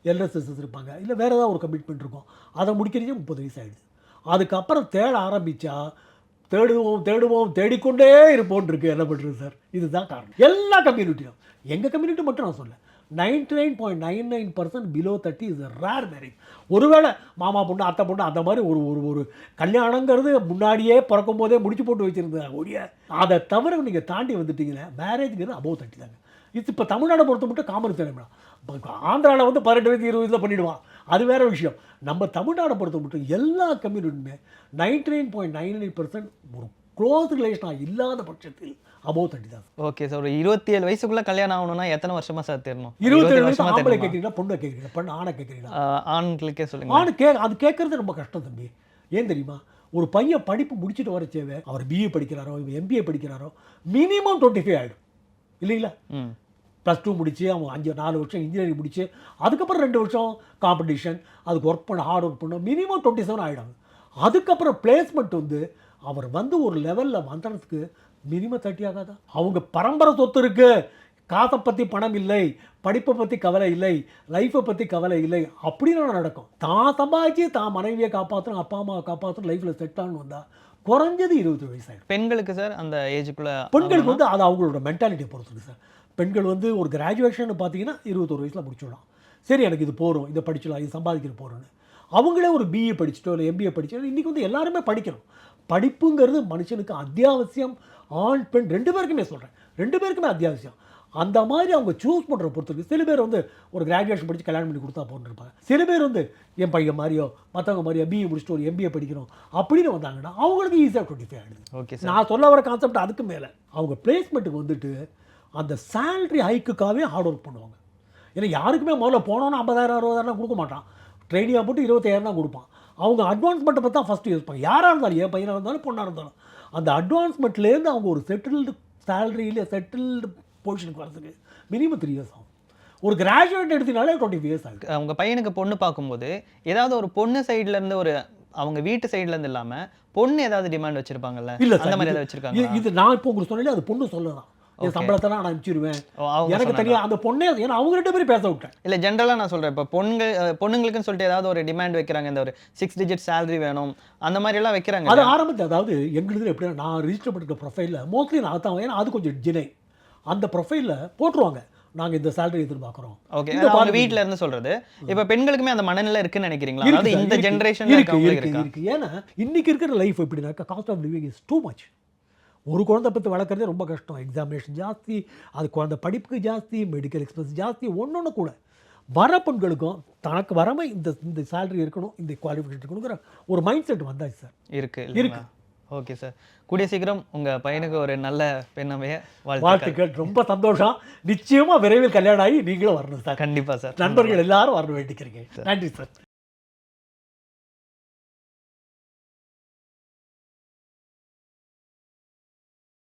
எல்டர் சிஸ்டர்ஸ் இருப்பாங்க, இல்லை வேறு ஏதாவது ஒரு கமிட்மெண்ட் இருக்கும். அதை முடிக்கிறதே 30 வயசு ஆகிடுது. அதுக்கப்புறம் தேட ஆரம்பித்தா தேடுவோம் தேடிக்கொண்டே இருப்போன் இருக்குது. என்ன பண்ணுறது சார்? இதுதான் காரணம். எல்லா கம்யூனிட்டியும், எங்கள் கம்யூனிட்டி மட்டும் நான் சொல்ல, 99.99% below 30 is a rare marriage. ஒருவேளை மாமா பொண்ணு அத்தை பொண்ணு அந்த மாதிரி ஒரு ஒரு ஒரு கல்யாணங்கிறது முன்னாடியே பிறக்கும் போதே முடிச்சு போட்டு வச்சுருந்தாங்க ஒழிய, அதை தவிர நீங்கள் தாண்டி வந்துட்டீங்கன்னா மேரேஜுங்கிறது அபவ் 30 தாங்க. இது இப்போ தமிழ்நாடை பொறுத்த மட்டும் காமன் தெரியுமா? ஆந்திராவில் வந்து 18 வயசு 20 வயசில் பண்ணிவிடுவான், அது வேறு விஷயம். நம்ம தமிழ்நாடை பொறுத்த மட்டும் எல்லா கம்யூனிட்டியுமே 99.99% ஒரு க்ளோஸ் ரிலேஷனாக இல்லாத பட்சத்தில் அபவ் 30 தான். ஓகே சார், ஒரு 27 வயசுக்குள்ள கல்யாணம் ஆகணும்னா எத்தனை வருஷமா சார் தெரியணும்? 27 வயசு ஆம்பளை கேட்குறீங்களா பொண்ணை கேட்குறீங்களா? பெண் ஆணை கேட்குறீங்களா? ஆண்களுக்கே சொல்லுங்க. அது கேட்குறது ரொம்ப கஷ்டம் தம்பி. ஏன் தெரியுமா? ஒரு பையன் படிப்பு முடிச்சுட்டு வரச்சேவே அவர் பிஏ படிக்கிறாரோ எம்பிஏ படிக்கிறாரோ மினிமம் 25 ஆகிடும் இல்லைங்களா? +2 முடிச்சு அவன் 4 வருஷம் இன்ஜினியரிங் முடிச்சு அதுக்கப்புறம் 2 வருஷம் காம்படிஷன், அதுக்கு ஒர்க் பண்ண ஹார்ட் ஒர்க் பண்ண மினிமம் 27 ஆகிடும். அதுக்கப்புறம் பிளேஸ்மெண்ட் வந்து அவர் வந்து ஒரு லெவலில் வந்துறதுக்கு மினிமம் 30 ஆகாதா? அவங்க பரம்பரை சொத்து இருக்குது, காசை பற்றி பணம் இல்லை, படிப்பை பற்றி கவலை இல்லை, லைஃப்பை பற்றி கவலை இல்லை அப்படின்னு நடக்கும். தான் சம்பாதிச்சு தான் மனைவியை காப்பாற்றணும், அப்பா அம்மாவை காப்பாற்றணும், லைஃப்பில் செட் ஆகணும் வந்தால் குறைஞ்சது 20 வயசு ஆகிடும். பெண்களுக்கு சார் அந்த ஏஜுக்குள்ளே பெண்களுக்கு வந்து அது அவங்களோட மென்டாலிட்டியை பொறுத்துருக்கு சார். பெண்கள் வந்து ஒரு கிராஜுவேஷன் பார்த்தீங்கன்னா 21 வயசில் முடிச்சிடலாம். சரி எனக்கு இது போகிறோம், இதை படிச்சிடலாம், இது சம்பாதிக்கிற போகிறோன்னு அவங்களே ஒரு பிஏ படிச்சுட்டோ இல்லை எம்பிஏ படிச்சோ. இன்றைக்கி வந்து எல்லாருமே படிக்கணும். படிப்புங்கிறது மனுஷனுக்கு அத்தியாவசியம். ஆண் பெண் 2 பேருக்குமே சொல்கிறேன், 2 பேருக்குமே அத்தியாவசியம். அந்த மாதிரி அவங்க சூஸ் பண்ணுற பொறுத்திருக்கு. சில பேர் வந்து ஒரு கிராஜுவேஷன் படித்து கல்யாணம் பண்ணி கொடுத்தா போட்டுருப்பாங்க. சில பேர் வந்து என் பையன் மாதிரியோ மற்றவங்க மாதிரியோ பிஏ முடிச்சுட்டு ஒரு எம்பிஏ படிக்கணும் அப்படின்னு வந்தாங்கன்னா அவங்களுக்கு ஈஸியாக 25 ஆகிடுது. ஓகே, நான் சொல்ல வர கான்செப்ட் அதுக்கு மேலே. அவங்க பிளேஸ்மெண்ட்டுக்கு வந்துட்டு அந்த சேலரி ஹைக்குக்காகவே ஹார்ட் ஒர்க் பண்ணுவாங்க. ஏன்னா யாருக்குமே முதல்ல போனோன்னா 50,000 60,000 கொடுக்க மாட்டான், ட்ரைனிங்காக போட்டு 25,000 தான் கொடுப்பான். அவங்க அட்வான்ஸ்மெண்ட்டை பற்றி தான் ஃபஸ்ட்டு யோசிப்பாங்க. யாராக இருந்தாலும், என் பையனாக இருந்தாலும் பொண்ணாக இருந்தாலும், அந்த அட்வான்ஸ்மெண்ட்லேருந்து அவங்க ஒரு செட்டில்டு சேலரியில் செட்டில்டு பொசிஷனுக்கு வரதுக்கு மினிமம் 3 இயர்ஸ் ஆகும். ஒரு கிராஜுவேட் எடுத்தீங்கனாலே 25 இயர்ஸ் ஆகும். அவங்க பையனுக்கு பொண்ணு பார்க்கும்போது ஏதாவது ஒரு பொண்ணு சைட்லேருந்து ஒரு அவங்க வீட்டு சைட்லேருந்து இல்லாமல் பொண்ணு ஏதாவது டிமாண்ட் வச்சுருப்பாங்கல்ல? இல்லை அந்த மாதிரி ஏதாவது வச்சுருக்காங்க? இது நான் இப்போ உங்களுக்கு சொன்னாலே அது பொண்ணு சொல்லலாம், என் சம்பளத்தை நான் அனுப்பிச்சிடுவேன், எனக்கு தனியாக அந்த பொண்ணே. ஏன்னா அவங்க 2 பேரும் பேச விட்டேன். இல்லை ஜென்ரலாக நான் சொல்கிறேன், இப்போ பொண்ணுங்களுக்குன்னு சொல்லிட்டு ஏதாவது ஒரு டிமாண்ட் வைக்கிறாங்க, இந்த ஒரு 6 டிஜிட் சேலரி வேணும் அந்த மாதிரி எல்லாம் வைக்கிறாங்க. அது ஆரம்பத்தில் அதாவது எங்களுக்கு எப்படின்னா நான் ரிஜிஸ்டர் பண்ணிருக்க ப்ரொஃபைலில் மோஸ்ட்லி நான் தான், ஏன்னா அது கொஞ்சம் ஜினை அந்த ப்ரொஃபைலில் போட்டுருவாங்க, நாங்கள் இந்த சேலரி எதிர்பார்க்குறோம். ஓகே, அவங்க வீட்டில் இருந்து சொல்கிறது. இப்போ பெண்களுக்குமே அந்த மனநிலை இருக்குன்னு நினைக்கிறீங்களா? அதாவது இந்த ஜென்ரேஷன் இருக்கு. ஏன்னா இன்னைக்கு இருக்கிற லைஃப் எப்படின்னாக்கா cost of living is too much. ஒரு குழந்தை பற்றி வளர்க்குறதே ரொம்ப கஷ்டம். எக்ஸாமினேஷன் ஜாஸ்தி, அது குழந்தை படிப்புக்கு ஜாஸ்தி, மெடிக்கல் எக்ஸ்பென்ஸ் ஜாஸ்தி. ஒன்று கூட வர பெண்களுக்கும் தனக்கு வரமை இந்த சேலரி இருக்கணும், இந்த குவாலிஃபிகேஷன் இருக்கணுங்கிற ஒரு மைண்ட் செட் வந்தாச்சு சார். இருக்கு. ஓகே சார், கூடிய சீக்கிரம் உங்கள் பையனுக்கு ஒரு நல்ல பெண்ணமைய வாழ்த்துக்கள். ரொம்ப சந்தோஷம். நிச்சயமாக விரைவில் கல்யாணம் ஆகி நீங்களும் வரணும் சார். கண்டிப்பாக சார். நண்பர்கள் எல்லாரும் வரணும் வேண்டிக்கிறீங்க. நன்றி சார்.